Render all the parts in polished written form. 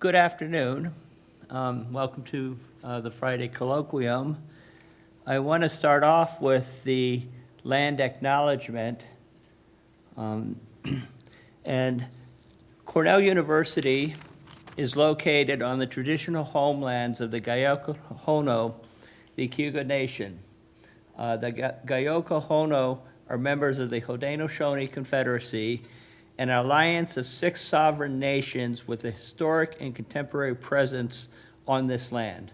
Good afternoon. Welcome to the Friday Colloquium. I want to start off with the land acknowledgement. And Cornell University is located on the traditional homelands of the Gayokohono, the Cayuga Nation. The Gayokohono are members of the Haudenosaunee Confederacy, an alliance of 6 sovereign nations with a historic and contemporary presence on this land.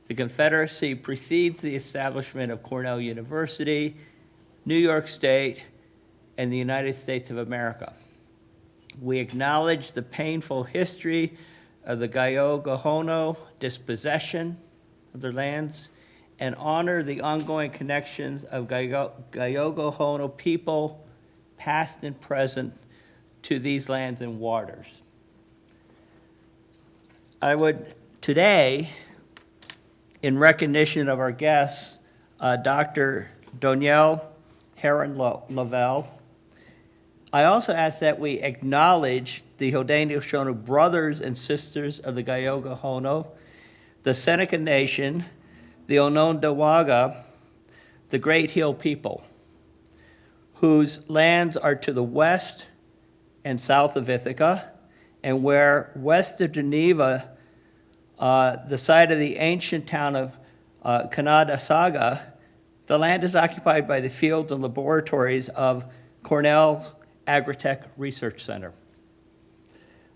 The Confederacy precedes the establishment of Cornell University, New York State, and the United States of America. We acknowledge the painful history of the Gayokohono dispossession of their lands and honor the ongoing connections of Gayokohono people, past and present, to these lands and waters. I would today, in recognition of our guests, Dr. Donielle Lovell, I also ask that we acknowledge the Haudenosaunee brothers and sisters of the Gayokohono, the Seneca Nation, the Onondaga, the Great Hill people, whose lands are to the west and south of Ithaca, and where west of Geneva, the site of the ancient town of Canadasaga, the land is occupied by the fields and laboratories of Cornell's Agritech Research Center.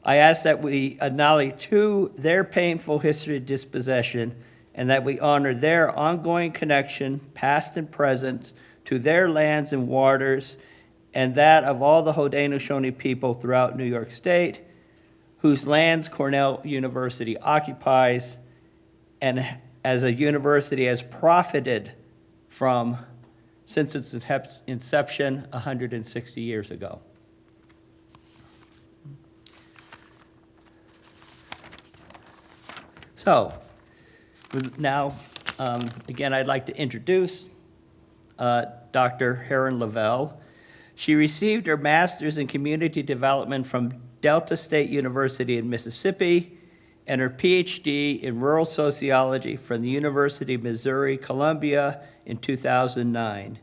I ask that we acknowledge their painful history of dispossession and that we honor their ongoing connection, past and present, to their lands and waters, and that of all the Haudenosaunee people throughout New York State, whose lands Cornell University occupies, and as a university has profited from since its inception 160 years ago. So, now, again, I'd like to introduce Dr. Lovell. She received her master's in community development from Delta State University in Mississippi and her PhD in rural sociology from the University of Missouri, Columbia in 2009.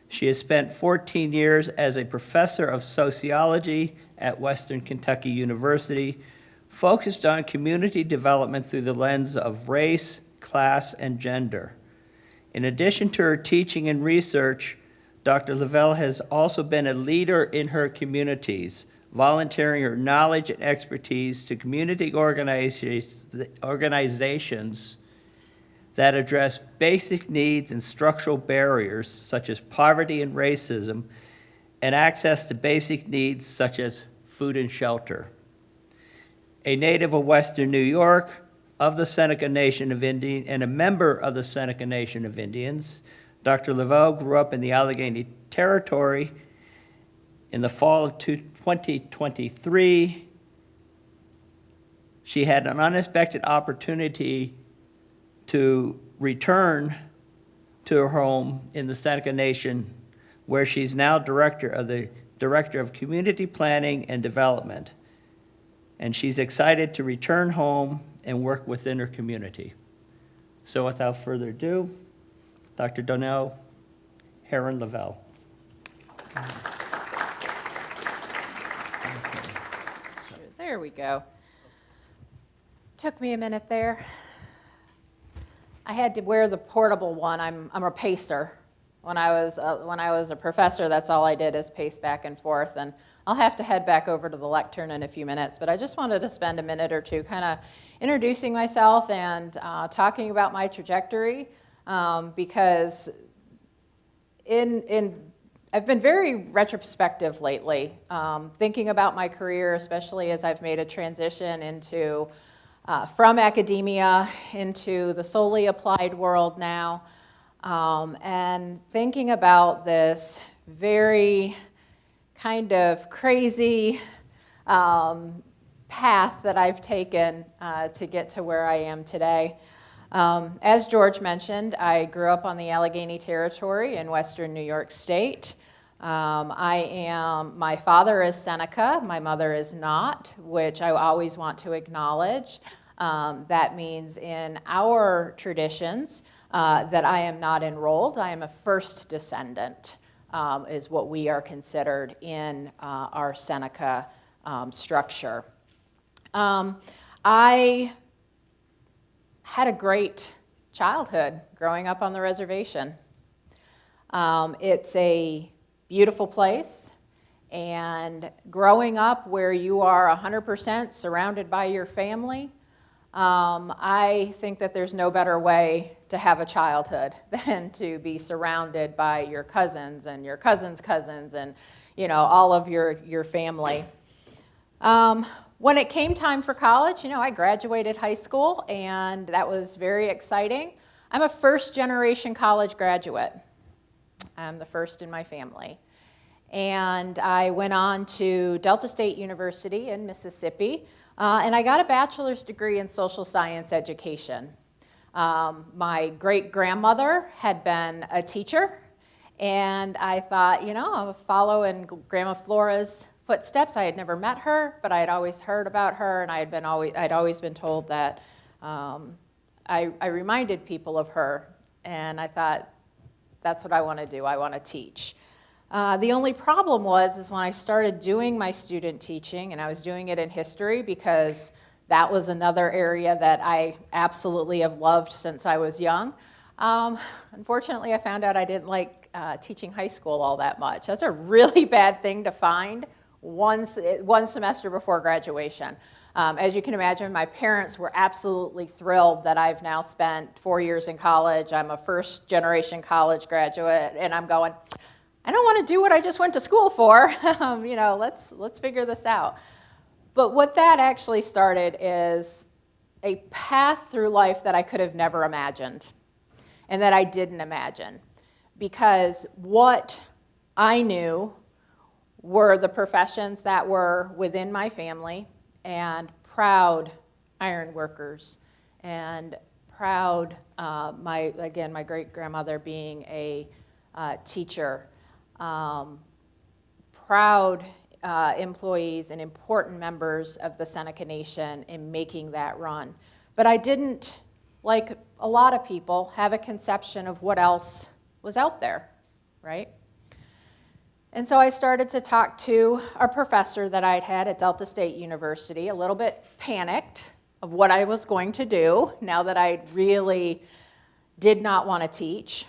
She has spent 14 years as a professor of sociology at Western Kentucky University, focused on community development through the lens of race, class, and gender. In addition to her teaching and research, Dr. Lovell has also been a leader in her communities, volunteering her knowledge and expertise to community organizations that address basic needs and structural barriers such as poverty and racism, and access to basic needs such as food and shelter. A native of Western New York, of the Seneca Nation of Indians, and a member of the Seneca Nation of Indians, Dr. Lovell grew up in the Allegheny Territory. In the fall of 2023, she had an unexpected opportunity to return to her home in the Seneca Nation, where she's now Director of Community Planning and Development. And she's excited to return home and work within her community. So without further ado, Dr. Donielle Lovell. There we go. Took me a minute there. I had to wear the portable one. I'm a pacer. When I was a professor, that's all I did is pace back and forth. And I'll have to head back over to the lectern in a few minutes. But I just wanted to spend a minute or two kind of introducing myself and talking about my trajectory, because I've been very retrospective lately, thinking about my career, especially as I've made a transition into from academia into the solely applied world now, and thinking about this very kind of crazy path that I've taken to get to where I am today. As George mentioned, I grew up on the Allegheny Territory in western New York State. My father is Seneca, my mother is not, which I always want to acknowledge. That means in our traditions that I am not enrolled. I am a first descendant, is what we are considered in our Seneca structure. I had a great childhood growing up on the reservation. It's a beautiful place, and growing up where you are 100% surrounded by your family, I think that there's no better way to have a childhood than to be surrounded by your cousins and your cousins' cousins and, all of your family. When it came time for college, I graduated high school, and that was very exciting. I'm a first-generation college graduate. I'm the first in my family. And I went on to Delta State University in Mississippi, and I got a bachelor's degree in social science education. My great-grandmother had been a teacher, and I thought, I'll follow in Grandma Flora's footsteps. I had never met her, but I had always heard about her, and I'd always been told that I reminded people of her, and I thought, that's what I want to do. I want to teach. The only problem is when I started doing my student teaching, and I was doing it in history because that was another area that I absolutely have loved since I was young. Unfortunately, I found out I didn't like teaching high school all that much. That's a really bad thing to find one semester before graduation. As you can imagine, my parents were absolutely thrilled that I've now spent 4 years in college. I'm a first-generation college graduate, and I'm going, I don't want to do what I just went to school for. Let's figure this out. But what that actually started is a path through life that I could have never imagined, and that I didn't imagine, because what I knew were the professions that were within my family, and proud iron workers, and proud, my great-grandmother being a teacher, proud employees and important members of the Seneca Nation in making that run. But I didn't, like a lot of people, have a conception of what else was out there, right? And so I started to talk to a professor that I'd had at Delta State University, a little bit panicked of what I was going to do now that I really did not want to teach.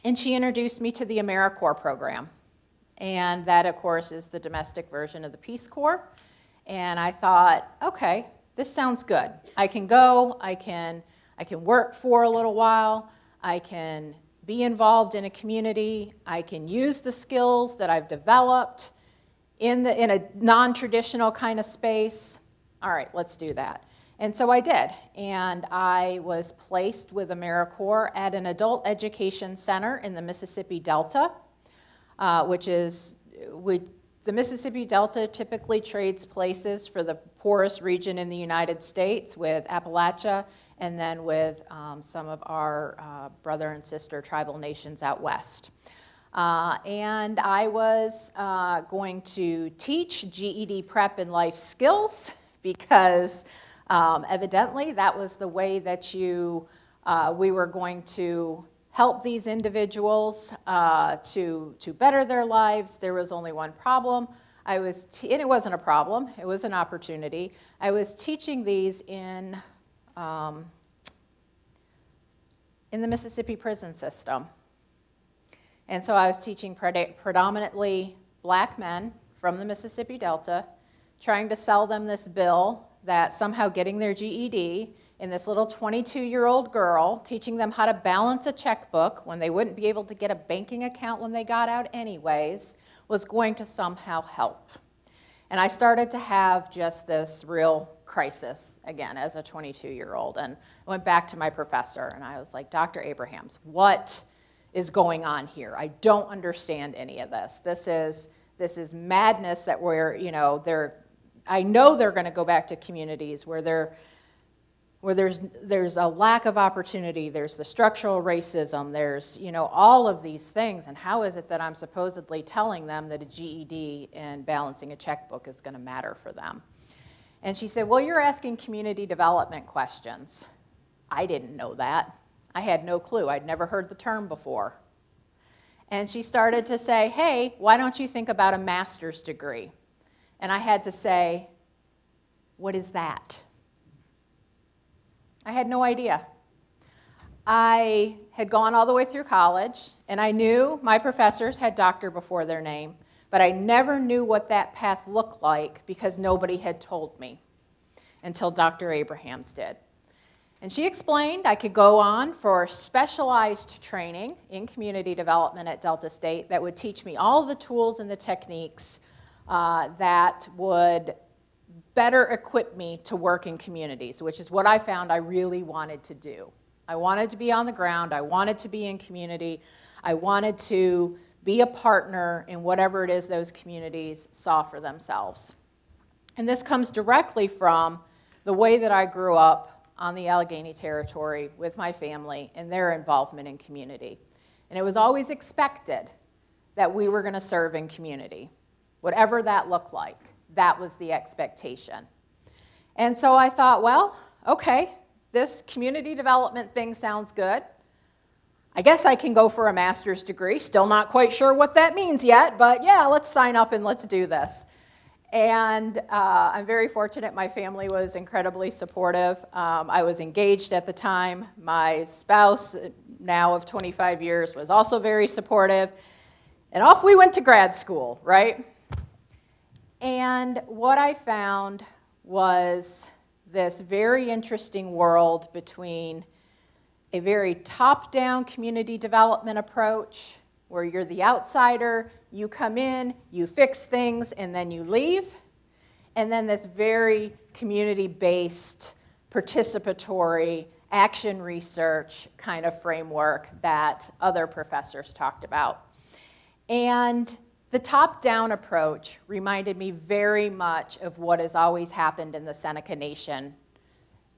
And she introduced me to the AmeriCorps program. And that, of course, is the domestic version of the Peace Corps. And I thought, okay, this sounds good. I can go, I can work for a little while, I can be involved in a community, I can use the skills that I've developed in a non-traditional kind of space. All right, let's do that. And so I did, and I was placed with AmeriCorps at an adult education center in the Mississippi Delta, the Mississippi Delta typically trades places for the poorest region in the United States with Appalachia, and then with some of our brother and sister tribal nations out west. And I was going to teach GED prep and life skills because evidently that was the way that we were going to help these individuals to better their lives. There was only one problem. And it wasn't a problem, it was an opportunity. I was teaching these in the Mississippi prison system. And so I was teaching predominantly black men from the Mississippi Delta, trying to sell them this bill that somehow getting their GED in this little 22-year-old girl, teaching them how to balance a checkbook when they wouldn't be able to get a banking account when they got out anyways, was going to somehow help. And I started to have just this real crisis, again, as a 22-year-old. And I went back to my professor, and I was like, Dr. Abrahams, what is going on here? I don't understand any of this. This is madness that I know they're going to go back to communities where they're where there's a lack of opportunity, there's the structural racism, there's, all of these things, and how is it that I'm supposedly telling them that a GED and balancing a checkbook is going to matter for them? And she said, well, you're asking community development questions. I didn't know that. I had no clue. I'd never heard the term before. And she started to say, hey, why don't you think about a master's degree? And I had to say, what is that? I had no idea. I had gone all the way through college, and I knew my professors had doctor before their name, but I never knew what that path looked like because nobody had told me until Dr. Abrahams did. And she explained I could go on for specialized training in community development at Delta State that would teach me all the tools and the techniques that would better equip me to work in communities, which is what I found I really wanted to do. I wanted to be on the ground. I wanted to be in community. I wanted to be a partner in whatever it is those communities saw for themselves. And this comes directly from the way that I grew up on the Allegheny Territory with my family and their involvement in community. And it was always expected that we were going to serve in community, whatever that looked like. That was the expectation. And so I thought, well, okay, this community development thing sounds good. I guess I can go for a master's degree. Still not quite sure what that means yet, but yeah, let's sign up and let's do this. And I'm very fortunate. My family was incredibly supportive. I was engaged at the time. My spouse, now of 25 years, was also very supportive. And off we went to grad school, right? And what I found was this very interesting world between a very top-down community development approach, where you're the outsider, you come in, you fix things, and then you leave, and then this very community-based, participatory, action research kind of framework that other professors talked about. And the top-down approach reminded me very much of what has always happened in the Seneca Nation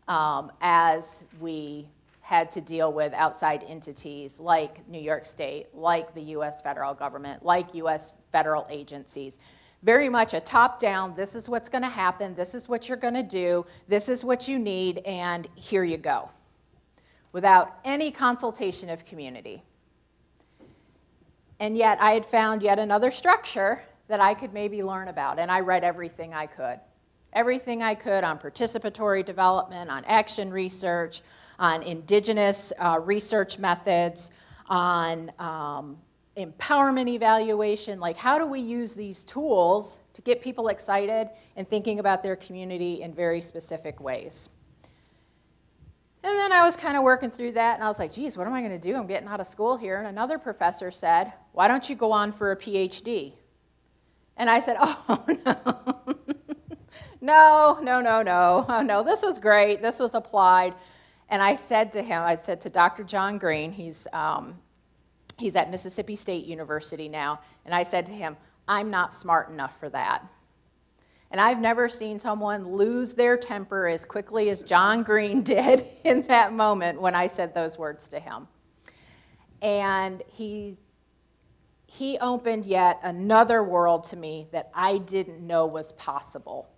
as we had to deal with outside entities like New York State, like the U.S. federal government, like U.S. federal agencies. Very much a top-down, this is what's going to happen, this is what you're going to do, this is what you need, and here you go, without any consultation of community. And yet I had found yet another structure that I could maybe learn about, and I read everything I could. Everything I could on participatory development, on action research, on indigenous research methods, on empowerment evaluation, like how do we use these tools to get people excited and thinking about their community in very specific ways. And then I was kind of working through that, and I was like, geez, what am I going to do? I'm getting out of school here. And another professor said, why don't you go on for a PhD? And I said, oh, no. no, this was great. This was applied. And I said to Dr. John Green, he's at Mississippi State University now, and I said to him, I'm not smart enough for that. And I've never seen someone lose their temper as quickly as John Green did in that moment when I said those words to him. And he opened yet another world to me that I didn't know was possible.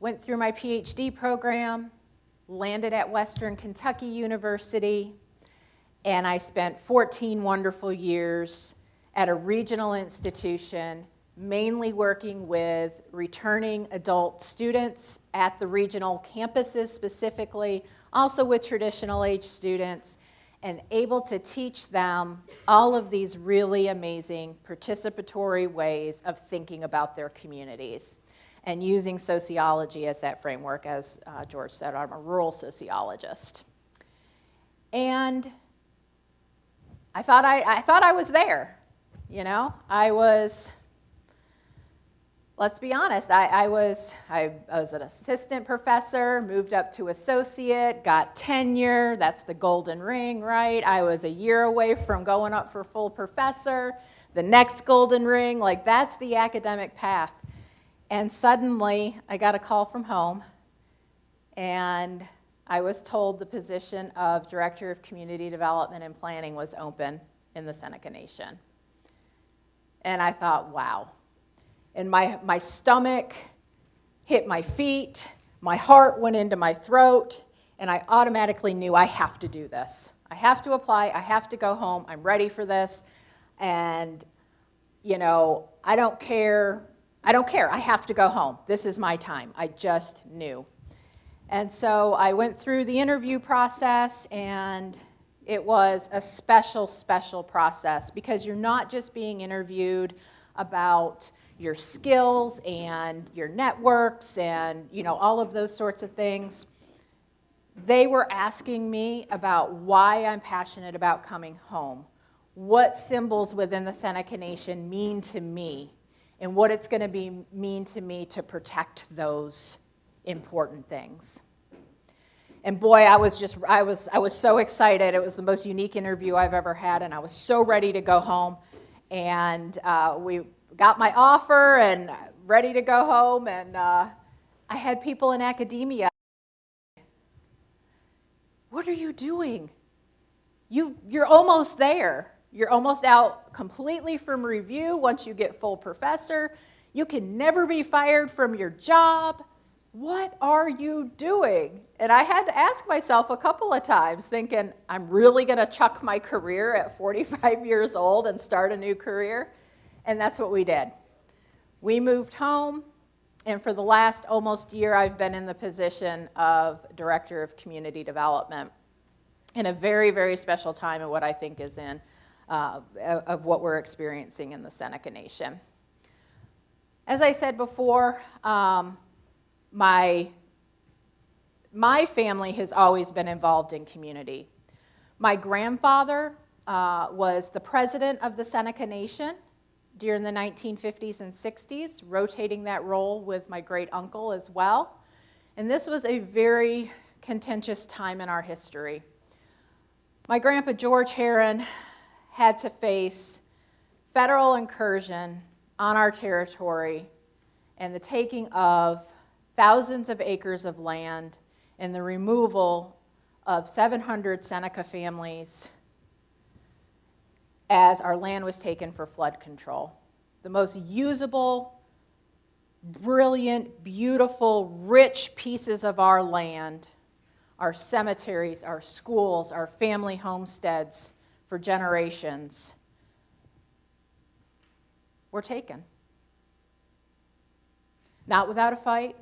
Went through my PhD program, landed at Western Kentucky University, and I spent 14 wonderful years at a regional institution, mainly working with returning adult students at the regional campuses specifically, also with traditional age students, and able to teach them all of these really amazing participatory ways of thinking about their communities and using sociology as that framework. As George said, I'm a rural sociologist. And I thought I was there, you know? Let's be honest, I was an assistant professor, moved up to associate, got tenure, that's the golden ring, right? I was a year away from going up for full professor, the next golden ring, like that's the academic path. And suddenly, I got a call from home, and I was told the position of Director of Community Development and Planning was open in the Seneca Nation. And I thought, wow. And my stomach hit my feet, my heart went into my throat, and I automatically knew I have to do this. I have to apply, I have to go home, I'm ready for this, and I don't care, I have to go home. This is my time, I just knew. And so I went through the interview process, and it was a special, special process because you're not just being interviewed about your skills and your networks and all of those sorts of things. They were asking me about why I'm passionate about coming home, what symbols within the Seneca Nation mean to me, and what it's going to mean to me to protect those important things. And boy, I was so excited. It was the most unique interview I've ever had, and I was so ready to go home. And we got my offer and ready to go home, and I had people in academia. What are you doing? You're almost there. You're almost out completely from review once you get full professor. You can never be fired from your job. What are you doing? And I had to ask myself a couple of times, thinking, I'm really going to chuck my career at 45 years old and start a new career? And that's what we did. We moved home, and for the last almost year, I've been in the position of Director of Community Development in a very, very special time of what I think is of what we're experiencing in the Seneca Nation. As I said before, my family has always been involved in community. My grandfather was the president of the Seneca Nation during the 1950s and 60s, rotating that role with my great uncle as well. And this was a very contentious time in our history. My grandpa George Heron had to face federal incursion on our territory and the taking of thousands of acres of land and the removal of 700 Seneca families as our land was taken for flood control. The most usable, brilliant, beautiful, rich pieces of our land, our cemeteries, our schools, our family homesteads for generations, were taken. Not without a fight.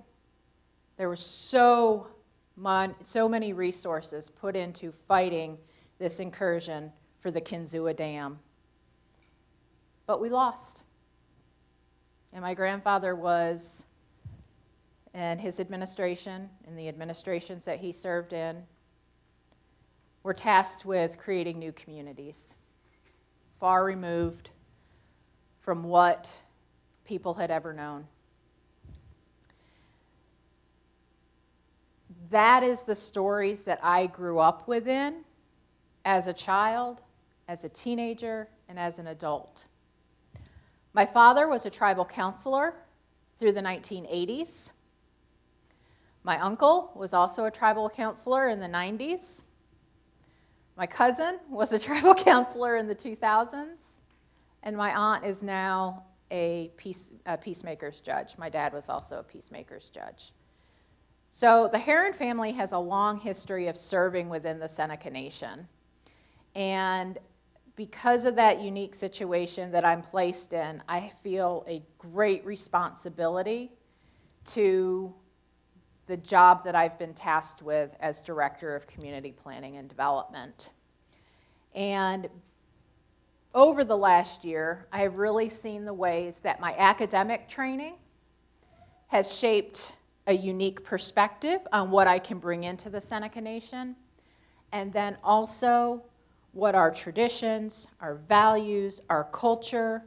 There were so many resources put into fighting this incursion for the Kinzua Dam. But we lost. And my grandfather and his administration, and the administrations that he served in, were tasked with creating new communities, far removed from what people had ever known. That is the stories that I grew up within as a child, as a teenager, and as an adult. My father was a tribal counselor through the 1980s. My uncle was also a tribal counselor in the 90s. My cousin was a tribal counselor in the 2000s. And my aunt is now a peacemaker's judge. My dad was also a peacemaker's judge. So the Heron family has a long history of serving within the Seneca Nation. And because of that unique situation that I'm placed in, I feel a great responsibility to the job that I've been tasked with as Director of Community Planning and Development. And over the last year, I have really seen the ways that my academic training has shaped a unique perspective on what I can bring into the Seneca Nation, and then also what our traditions, our values, our culture,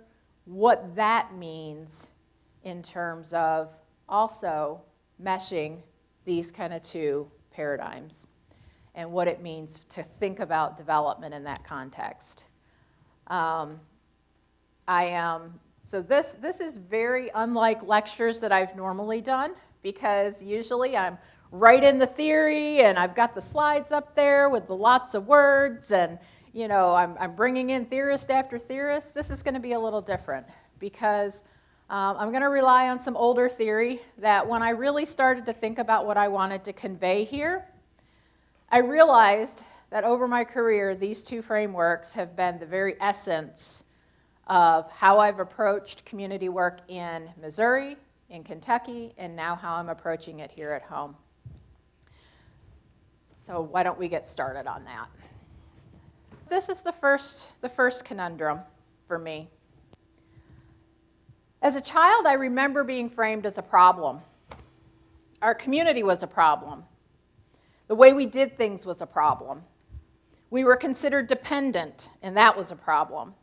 what that means in terms of also meshing these kind of two paradigms and what it means to think about development in that context. So this is very unlike lectures that I've normally done, because usually I'm write in the theory, and I've got the slides up there with the lots of words, and I'm bringing in theorist after theorist. This is going to be a little different because I'm going to rely on some older theory that when I really started to think about what I wanted to convey here, I realized that over my career, these two frameworks have been the very essence of how I've approached community work in Missouri, in Kentucky, and now how I'm approaching it here at home. So why don't we get started on that? This is the first conundrum for me. As a child, I remember being framed as a problem. Our community was a problem. The way we did things was a problem. We were considered dependent, and that was a problem.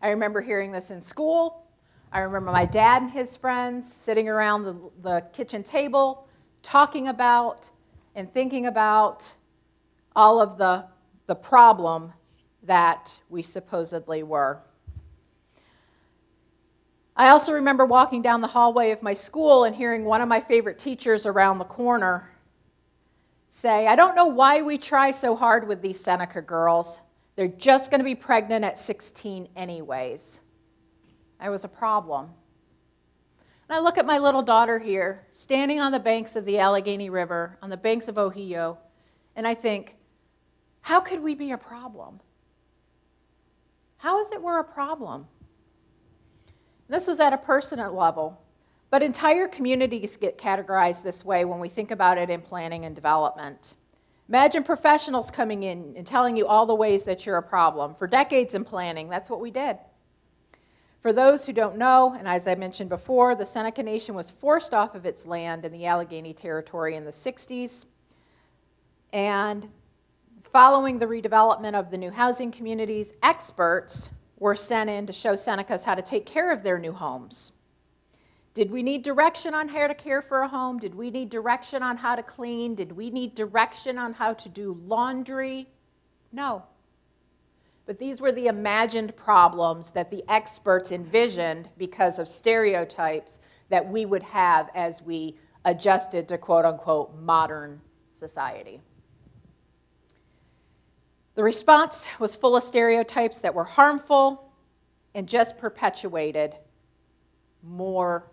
I remember hearing this in school. I remember my dad and his friends sitting around the kitchen table talking about and thinking about all of the problem that we supposedly were. I also remember walking down the hallway of my school and hearing one of my favorite teachers around the corner say, "I don't know why we try so hard with these Seneca girls. They're just going to be pregnant at 16 anyways." I was a problem. And I look at my little daughter here, standing on the banks of the Allegheny River, on the banks of Ohio, and I think, how could we be a problem? How is it we're a problem? This was at a personal level, but entire communities get categorized this way when we think about it in planning and development. Imagine professionals coming in and telling you all the ways that you're a problem. For decades in planning, that's what we did. For those who don't know, and as I mentioned before, the Seneca Nation was forced off of its land in the Allegheny Territory in the 60s. And following the redevelopment of the new housing communities, experts were sent in to show Senecas how to take care of their new homes. Did we need direction on how to care for a home? Did we need direction on how to clean? Did we need direction on how to do laundry? No. But these were the imagined problems that the experts envisioned because of stereotypes that we would have as we adjusted to quote-unquote modern society. The response was full of stereotypes that were harmful and just perpetuated more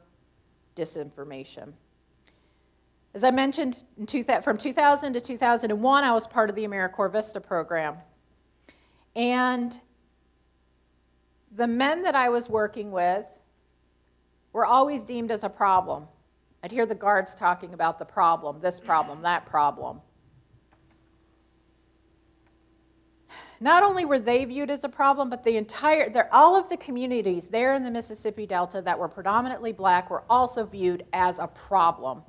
disinformation. As I mentioned, from 2000 to 2001, I was part of the AmeriCorps Vista program. And the men that I was working with were always deemed as a problem. I'd hear the guards talking about the problem, this problem, that problem. Not only were they viewed as a problem, but all of the communities there in the Mississippi Delta that were predominantly black were also viewed as a problem.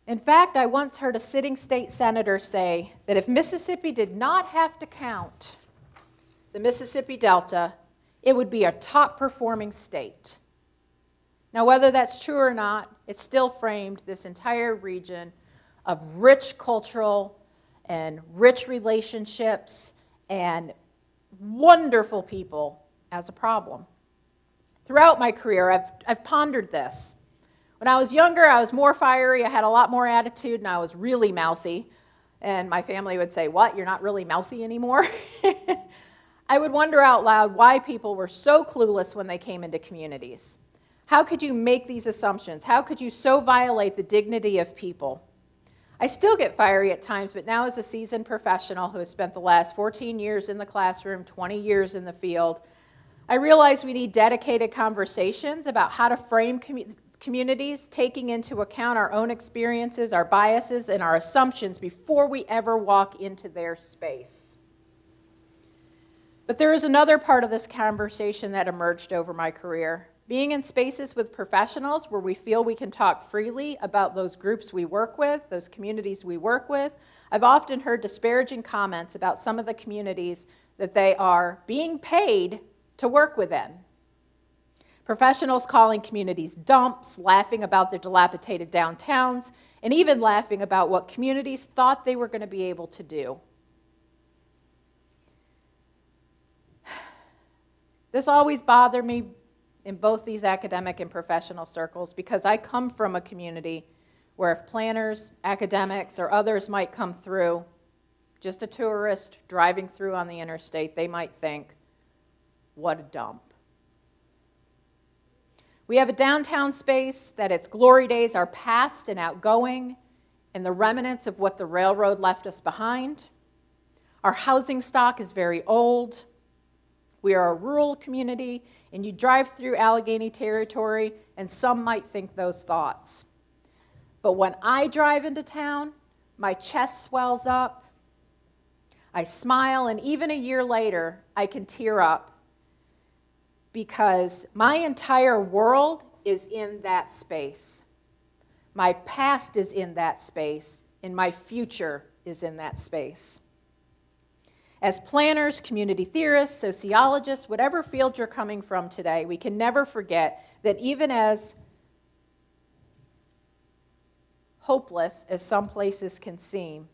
In fact, I once heard a sitting state senator say that if Mississippi did not have to count the Mississippi Delta, it would be a top-performing state. Now, whether that's true or not, it still framed this entire region of rich cultural and rich relationships and wonderful people as a problem. Throughout my career, I've pondered this. When I was younger, I was more fiery, I had a lot more attitude, and I was really mouthy. And my family would say, "What, you're not really mouthy anymore?" I would wonder out loud why people were so clueless when they came into communities. How could you make these assumptions? How could you so violate the dignity of people? I still get fiery at times, but now as a seasoned professional who has spent the last 14 years in the classroom, 20 years in the field, I realize we need dedicated conversations about how to frame communities, taking into account our own experiences, our biases, and our assumptions before we ever walk into their space. But there is another part of this conversation that emerged over my career. Being in spaces with professionals where we feel we can talk freely about those groups we work with, those communities we work with, I've often heard disparaging comments about some of the communities that they are being paid to work within. Professionals calling communities dumps, laughing about their dilapidated downtowns, and even laughing about what communities thought they were going to be able to do. This always bothered me in both these academic and professional circles because I come from a community where if planners, academics, or others might come through, just a tourist driving through on the interstate, they might think, what a dump. We have a downtown space that its glory days are past and outgoing, and the remnants of what the railroad left us behind. Our housing stock is very old. We are a rural community, and you drive through Allegheny territory, and some might think those thoughts. But when I drive into town, my chest swells up, I smile, and even a year later, I can tear up because my entire world is in that space. My past is in that space, and my future is in that space. As planners, community theorists, sociologists, whatever field you're coming from today, we can never forget that even as hopeless as some places can seem,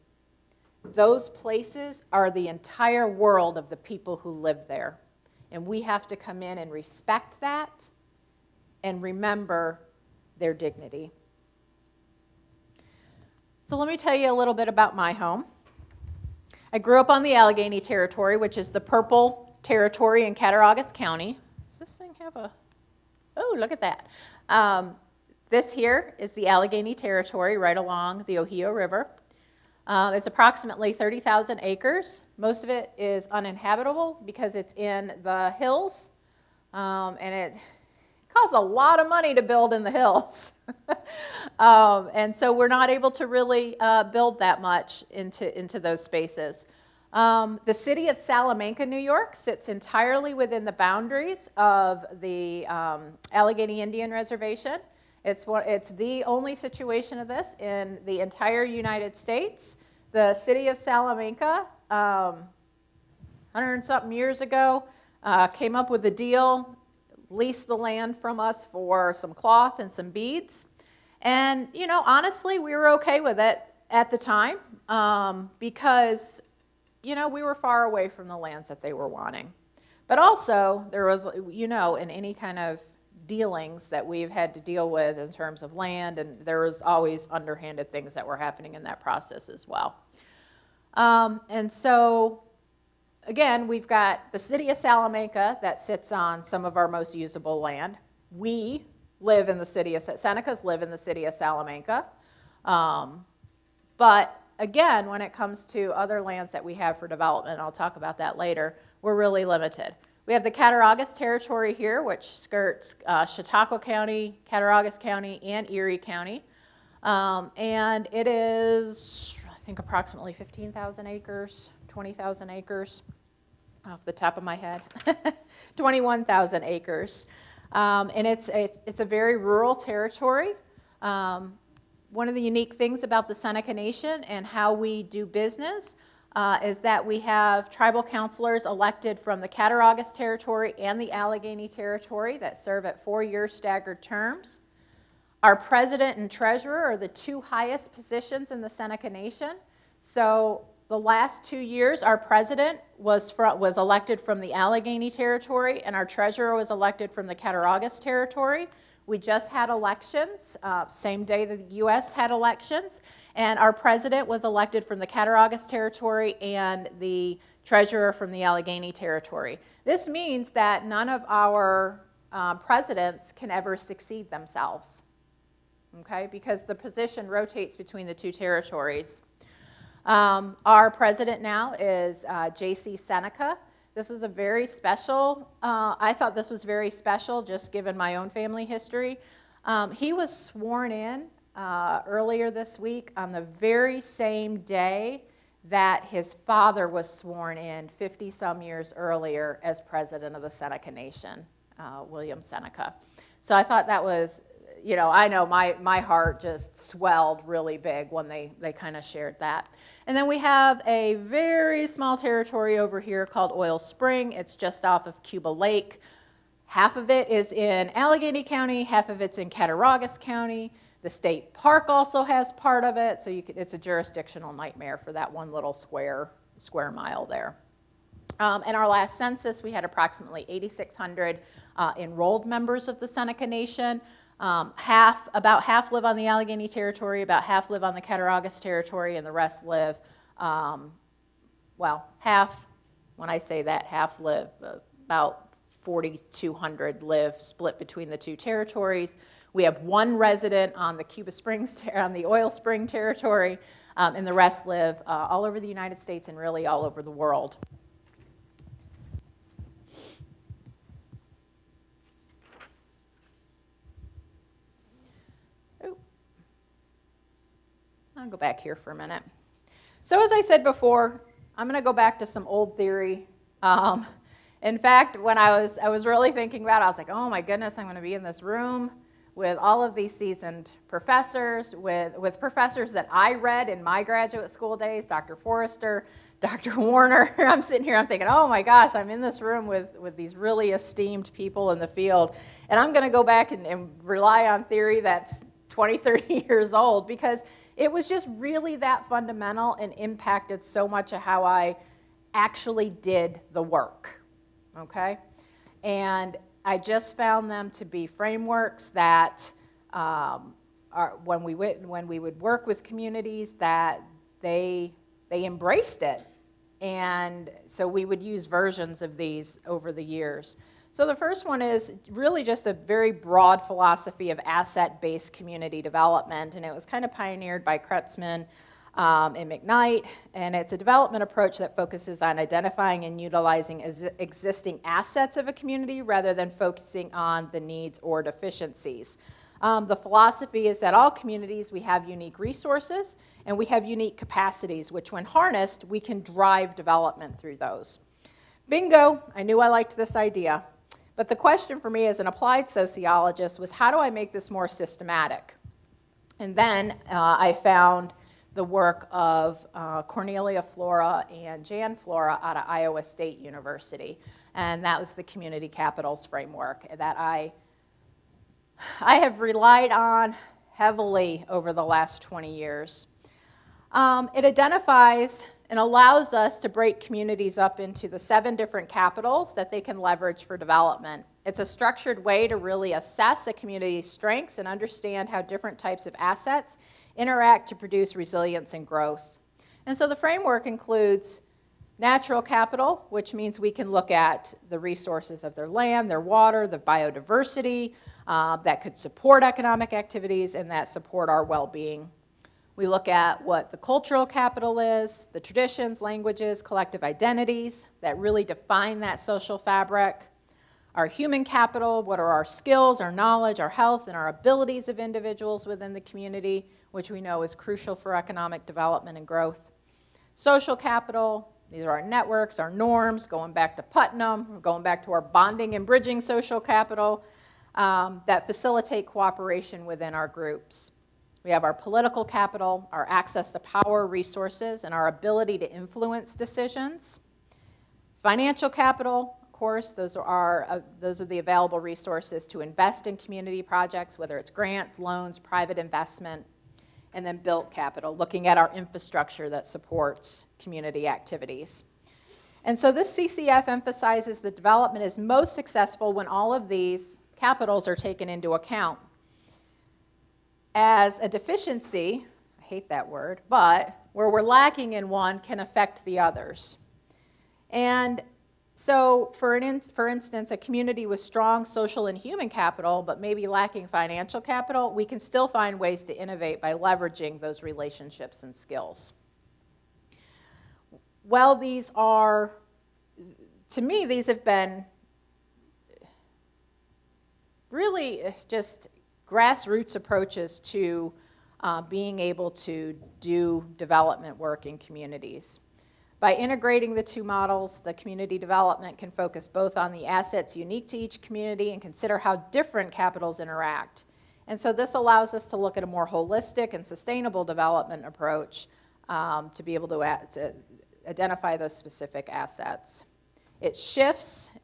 those places are the entire world of the people who live there. And we have to come in and respect that and remember their dignity. So let me tell you a little bit about my home. I grew up on the Allegheny Territory, which is the purple territory in Cattaraugus County. Does this thing have a... Oh, look at that. This here is the Allegheny Territory right along the Ohio River. It's approximately 30,000 acres. Most of it is uninhabitable because it's in the hills, and it costs a lot of money to build in the hills. And so we're not able to really build that much into those spaces. The city of Salamanca, New York, sits entirely within the boundaries of the Allegheny Indian Reservation. It's the only situation of this in the entire United States. The city of Salamanca, 100 and something years ago, came up with a deal, leased the land from us for some cloth and some beads. And, you know, honestly, we were okay with it at the time because, you know, we were far away from the lands that they were wanting. But also, there was, you know, in any kind of dealings that we've had to deal with in terms of land, and there was always underhanded things that were happening in that process as well. And so, again, we've got the city of Salamanca that sits on some of our most usable land. We live in the city of, Senecas live in the city of Salamanca. But again, when it comes to other lands that we have for development, I'll talk about that later, we're really limited. We have the Cattaraugus Territory here, which skirts Chautauqua County, Cattaraugus County, and Erie County. And it is, I think, approximately 15,000 acres, 20,000 acres, off the top of my head, 21,000 acres. And it's a very rural territory. One of the unique things about the Seneca Nation and how we do business is that we have tribal councilors elected from the Cattaraugus Territory and the Allegheny Territory that serve at 4-year staggered terms. Our president and treasurer are the two highest positions in the Seneca Nation. So the last 2 years, our president was elected from the Allegheny Territory, and our treasurer was elected from the Cattaraugus Territory. We just had elections, same day the U.S. had elections, and our president was elected from the Cattaraugus Territory and the treasurer from the Allegheny Territory. This means that none of our presidents can ever succeed themselves, okay, because the position rotates between the two territories. Our president now is J.C. Seneca. This was a very special, I thought this was very special just given my own family history. He was sworn in earlier this week on the very same day that his father was sworn in 50-some years earlier as president of the Seneca Nation, William Seneca. So I thought that was, you know, I know my heart just swelled really big when they kind of shared that. And then we have a very small territory over here called Oil Spring. It's just off of Cuba Lake. Half of it is in Allegheny County, half of it's in Cattaraugus County. The state park also has part of it, so it's a jurisdictional nightmare for that one little square mile there. In our last census, we had approximately 8,600 enrolled members of the Seneca Nation. About half live on the Allegheny Territory, about half live on the Cattaraugus Territory, and the rest live, half, when I say that, half live, about 4,200 live split between the two territories. We have one resident on the Cuba Springs, on the Oil Spring Territory, and the rest live all over the United States and really all over the world. I'll go back here for a minute. So as I said before, I'm going to go back to some old theory. In fact, when I was really thinking about it, I was like, oh my goodness, I'm going to be in this room with all of these seasoned professors, with professors that I read in my graduate school days, Dr. Forrester, Dr. Warner. I'm sitting here, I'm thinking, oh my gosh, I'm in this room with these really esteemed people in the field, and I'm going to go back and rely on theory that's 20, 30 years old, because it was just really that fundamental and impacted so much of how I actually did the work, okay? And I just found them to be frameworks that when we would work with communities, that they embraced it. And so we would use versions of these over the years. So the first one is really just a very broad philosophy of asset-based community development, and it was kind of pioneered by Kretzmann and McKnight, and it's a development approach that focuses on identifying and utilizing existing assets of a community rather than focusing on the needs or deficiencies. The philosophy is that all communities, we have unique resources and we have unique capacities, which when harnessed, we can drive development through those. Bingo, I knew I liked this idea. But the question for me as an applied sociologist was, how do I make this more systematic? And then I found the work of Cornelia Flora and Jan Flora out of Iowa State University. And that was the Community Capitals Framework that I have relied on heavily over the last 20 years. It identifies and allows us to break communities up into the 7 different capitals that they can leverage for development. It's a structured way to really assess a community's strengths and understand how different types of assets interact to produce resilience and growth. And so the framework includes natural capital, which means we can look at the resources of their land, their water, the biodiversity that could support economic activities and that support our well-being. We look at what the cultural capital is, the traditions, languages, collective identities that really define that social fabric. Our human capital, what are our skills, our knowledge, our health, and our abilities of individuals within the community, which we know is crucial for economic development and growth. Social capital, these are our networks, our norms, going back to Putnam, going back to our bonding and bridging social capital that facilitate cooperation within our groups. We have our political capital, our access to power, resources, and our ability to influence decisions. Financial capital, of course, those are the available resources to invest in community projects, whether it's grants, loans, private investment, and then built capital, looking at our infrastructure that supports community activities. And so this CCF emphasizes that development is most successful when all of these capitals are taken into account. As a deficiency, I hate that word, but where we're lacking in one can affect the others. And so for instance, a community with strong social and human capital, but maybe lacking financial capital, we can still find ways to innovate by leveraging those relationships and skills. Well, these are, to me, these have been really just grassroots approaches to being able to do development work in communities. By integrating the two models, the community development can focus both on the assets unique to each community and consider how different capitals interact. And so this allows us to look at a more holistic and sustainable development approach to be able to identify those specific assets. It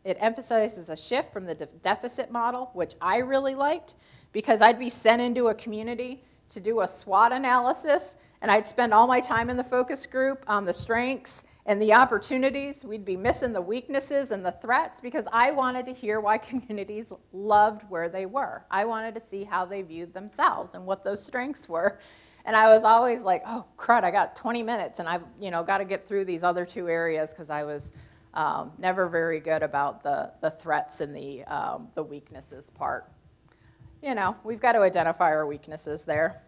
emphasizes a shift from the deficit model, which I really liked, because I'd be sent into a community to do a SWOT analysis, and I'd spend all my time in the focus group on the strengths and the opportunities, we'd be missing the weaknesses and the threats, because I wanted to hear why communities loved where they were. I wanted to see how they viewed themselves and what those strengths were. And I was always like, oh, crud, I got 20 minutes, and I've got to get through these other two areas, because I was never very good about the threats and the weaknesses part. We've got to identify our weaknesses there.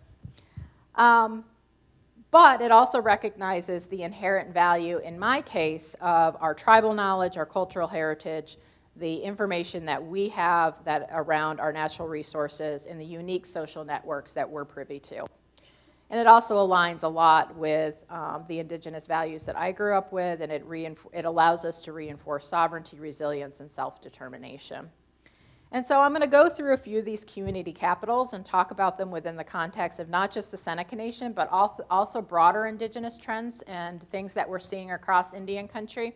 But it also recognizes the inherent value, in my case, of our tribal knowledge, our cultural heritage, the information that we have around our natural resources, and the unique social networks that we're privy to. And it also aligns a lot with the Indigenous values that I grew up with, and it allows us to reinforce sovereignty, resilience, and self-determination. And so I'm going to go through a few of these community capitals and talk about them within the context of not just the Seneca Nation, but also broader Indigenous trends and things that we're seeing across Indian country.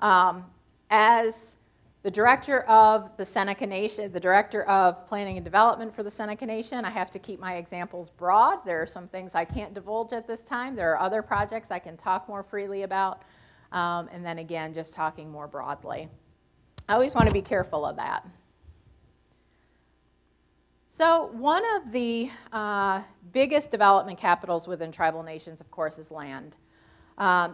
As the director of the Seneca Nation, the director of planning and development for the Seneca Nation, I have to keep my examples broad. There are some things I can't divulge at this time. There are other projects I can talk more freely about. And then again, just talking more broadly. I always want to be careful of that. So one of the biggest development capitals within tribal nations, of course, is land.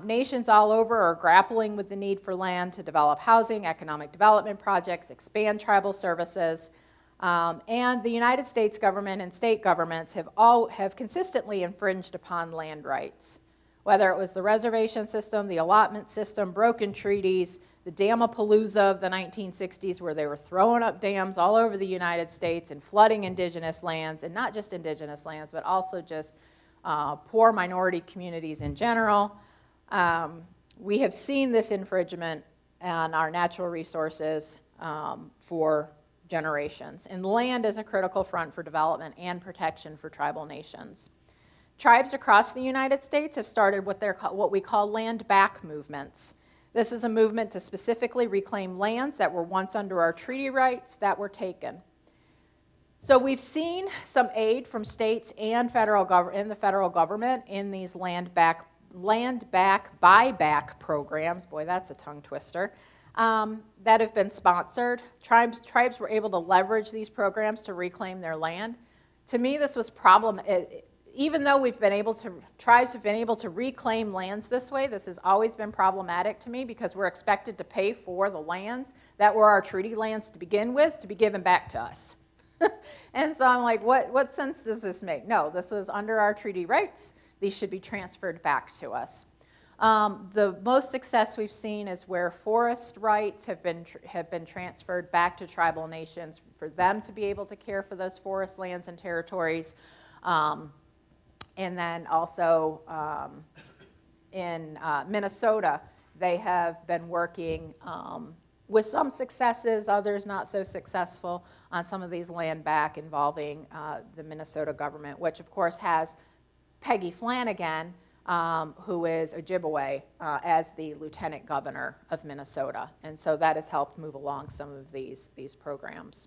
Nations all over are grappling with the need for land to develop housing, economic development projects, expand tribal services, and the United States government and state governments have consistently infringed upon land rights. Whether it was the reservation system, the allotment system, broken treaties, the Damapalooza of the 1960s, where they were throwing up dams all over the United States and flooding indigenous lands, and not just indigenous lands, but also just poor minority communities in general. We have seen this infringement on our natural resources for generations, and land is a critical front for development and protection for tribal nations. Tribes across the United States have started what we call land back movements. This is a movement to specifically reclaim lands that were once under our treaty rights that were taken. So we've seen some aid from states and the federal government in these land back buyback programs. Boy, that's a tongue twister. That have been sponsored. Tribes were able to leverage these programs to reclaim their land. To me, this was even though tribes have been able to reclaim lands this way, this has always been problematic to me, because we're expected to pay for the lands that were our treaty lands to begin with to be given back to us. And so I'm like, what sense does this make? No, this was under our treaty rights. These should be transferred back to us. The most success we've seen is where forest rights have been transferred back to tribal nations for them to be able to care for those forest lands and territories. And then also in Minnesota, they have been working with some successes, others not so successful, on some of these land back involving the Minnesota government, which of course has Peggy Flanagan, who is Ojibwe, as the lieutenant governor of Minnesota. And so that has helped move along some of these programs.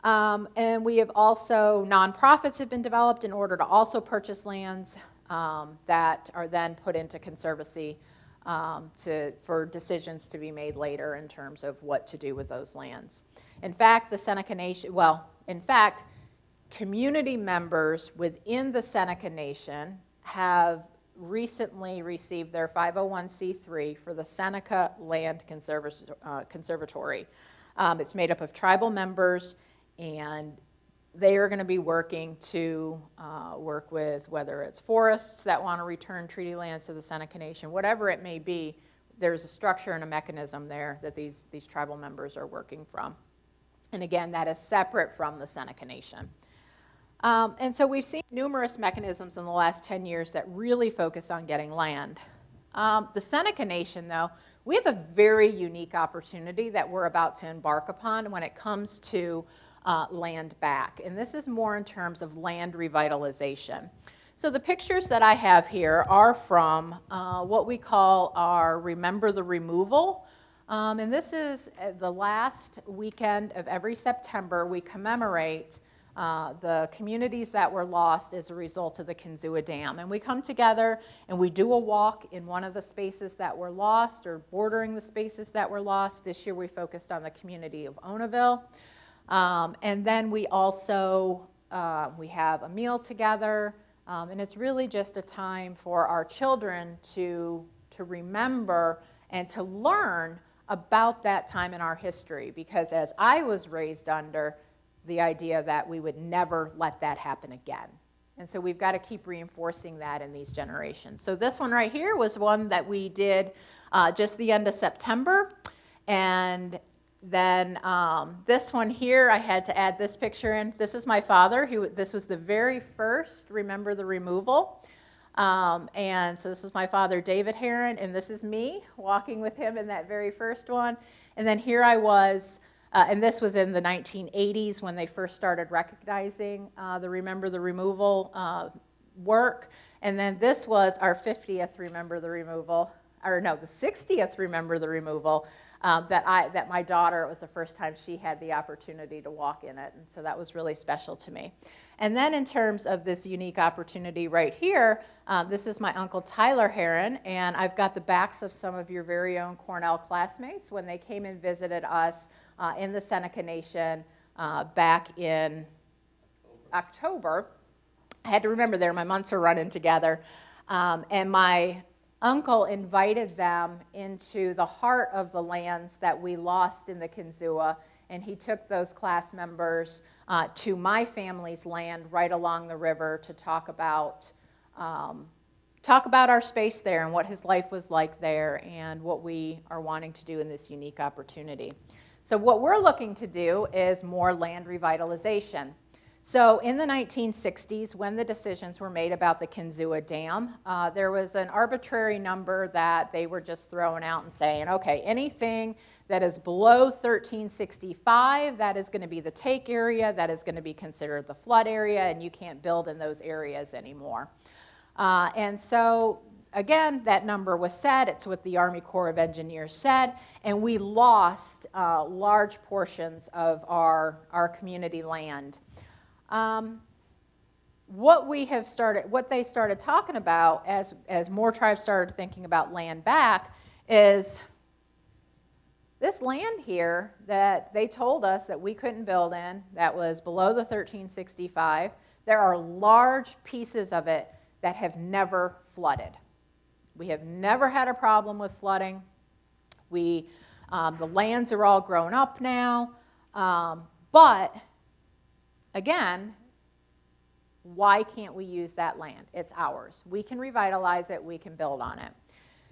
And we have also, nonprofits have been developed in order to also purchase lands that are then put into conservancy for decisions to be made later in terms of what to do with those lands. In fact, the Seneca Nation, community members within the Seneca Nation have recently received their 501c3 for the Seneca Land Conservatory. It's made up of tribal members, and they are going to be working to work with, whether it's forests that want to return treaty lands to the Seneca Nation, whatever it may be. There's a structure and a mechanism there that these tribal members are working from. And again, that is separate from the Seneca Nation. And so we've seen numerous mechanisms in the last 10 years that really focus on getting land. The Seneca Nation, though, we have a very unique opportunity that we're about to embark upon when it comes to land back. And this is more in terms of land revitalization. So the pictures that I have here are from what we call our Remember the Removal. And this is the last weekend of every September. We commemorate the communities that were lost as a result of the Kinzua Dam. And we come together and we do a walk in one of the spaces that were lost or bordering the spaces that were lost. This year we focused on the community of Onaville. And then we also, we have a meal together, and it's really just a time for our children to remember and to learn about that time in our history, because as I was raised under the idea that we would never let that happen again. And so we've got to keep reinforcing that in these generations. So this one right here was one that we did just the end of September. And then this one here, I had to add this picture in. This is my father. This was the very first Remember the Removal. And so this is my father, David Heron, and this is me walking with him in that very first one. And then here I was, and this was in the 1980s when they first started recognizing the Remember the Removal work. And then this was our 50th Remember the Removal, or no, the 60th Remember the Removal that my daughter, it was the first time she had the opportunity to walk in it. And so that was really special to me. And then in terms of this unique opportunity right here, this is my Uncle Tyler Heron, and I've got the backs of some of your very own Cornell classmates when they came and visited us in the Seneca Nation back in October. I had to remember there, my months are running together. And my uncle invited them into the heart of the lands that we lost in the Kinzua, and he took those class members to my family's land right along the river to talk about our space there and what his life was like there and what we are wanting to do in this unique opportunity. So what we're looking to do is more land revitalization. So in the 1960s, when the decisions were made about the Kinzua Dam, there was an arbitrary number that they were just throwing out and saying, okay, anything that is below 1365, that is going to be the take area, that is going to be considered the flood area, and you can't build in those areas anymore. And so, again, that number was set. It's what the Army Corps of Engineers said, and we lost large portions of our community land. What they started talking about as more tribes started thinking about land back is this land here that they told us that we couldn't build in, that was below the 1365, there are large pieces of it that have never flooded. We have never had a problem with flooding. The lands are all grown up now, but again, why can't we use that land? It's ours. We can revitalize it. We can build on it.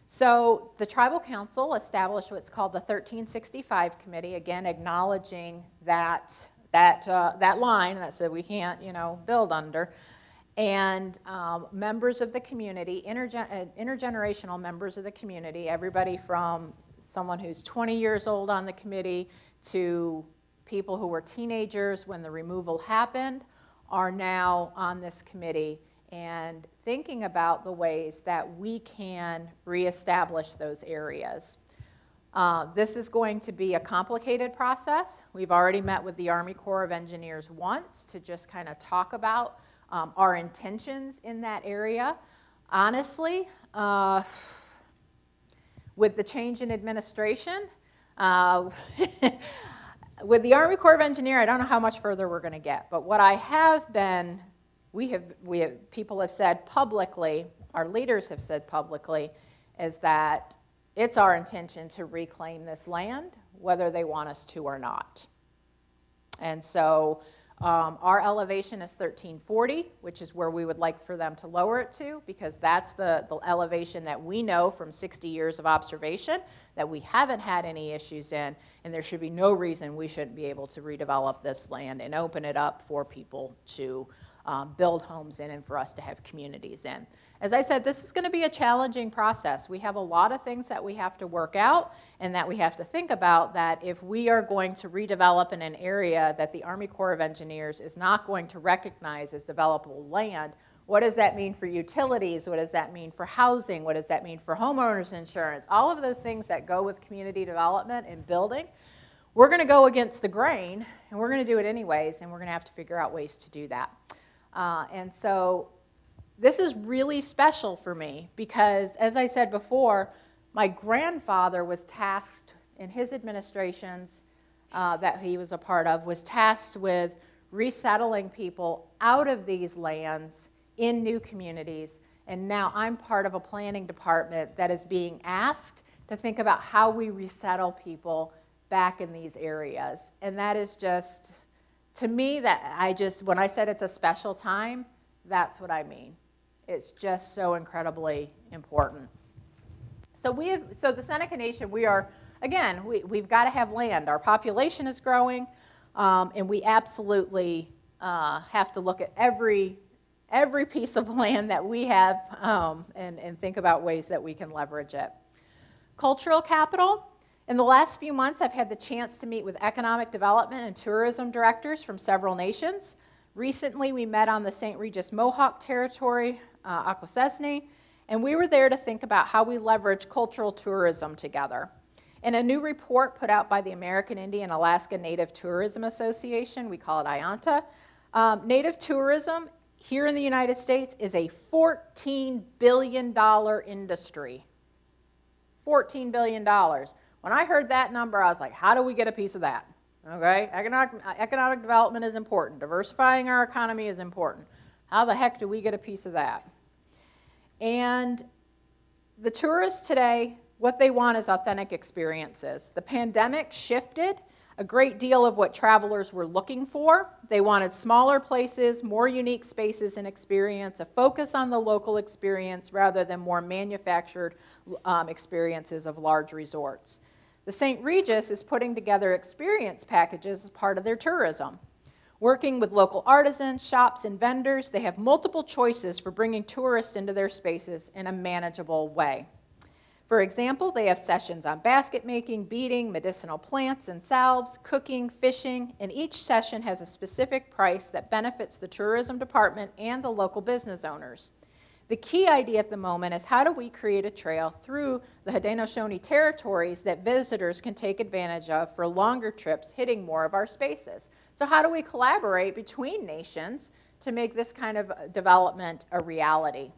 So the Tribal Council established what's called the 1365 Committee, again acknowledging that line that said we can't, build under. And members of the community, intergenerational members of the community, everybody from someone who's 20 years old on the committee to people who were teenagers when the removal happened, are now on this committee and thinking about the ways that we can reestablish those areas. This is going to be a complicated process. We've already met with the Army Corps of Engineers once to just kind of talk about our intentions in that area. Honestly, with the change in administration, with the Army Corps of Engineers, I don't know how much further we're going to get. But what I have been, people have said publicly, our leaders have said publicly, is that it's our intention to reclaim this land, whether they want us to or not. And so our elevation is 1340, which is where we would like for them to lower it to, because that's the elevation that we know from 60 years of observation that we haven't had any issues in, and there should be no reason we shouldn't be able to redevelop this land and open it up for people to build homes in and for us to have communities in. As I said, this is going to be a challenging process. We have a lot of things that we have to work out and that we have to think about, that if we are going to redevelop in an area that the Army Corps of Engineers is not going to recognize as developable land, what does that mean for utilities? What does that mean for housing? What does that mean for homeowners insurance? All of those things that go with community development and building. we're going to go against the grain, and we're going to do it anyways, and we're going to have to figure out ways to do that. And so this is really special for me because, as I said before, my grandfather was tasked in his administrations that he was a part of, was tasked with resettling people out of these lands in new communities. And now I'm part of a planning department that is being asked to think about how we resettle people back in these areas. And that is just, to me, when I said it's a special time, that's what I mean. It's just so incredibly important. So the Seneca Nation, we've got to have land. Our population is growing, and we absolutely have to look at every piece of land that we have and think about ways that we can leverage it. Cultural capital. In the last few months, I've had the chance to meet with economic development and tourism directors from several nations. Recently, we met on the St. Regis Mohawk territory, Akwesasne, and we were there to think about how we leverage cultural tourism together. In a new report put out by the American Indian Alaska Native Tourism Association, we call it IANTA, native tourism here in the United States is a $14 billion industry. $14 billion. When I heard that number, I was like, how do we get a piece of that? Okay, economic development is important. Diversifying our economy is important. How the heck do we get a piece of that? And the tourists today, what they want is authentic experiences. The pandemic shifted a great deal of what travelers were looking for. They wanted smaller places, more unique spaces and experience, a focus on the local experience rather than more manufactured experiences of large resorts. The St. Regis is putting together experience packages as part of their tourism. Working with local artisans, shops, and vendors, they have multiple choices for bringing tourists into their spaces in a manageable way. For example, they have sessions on basket making, beading, medicinal plants and salves, cooking, fishing, and each session has a specific price that benefits the tourism department and the local business owners. The key idea at the moment is how do we create a trail through the Haudenosaunee territories that visitors can take advantage of for longer trips hitting more of our spaces. So how do we collaborate between nations to make this kind of development a reality?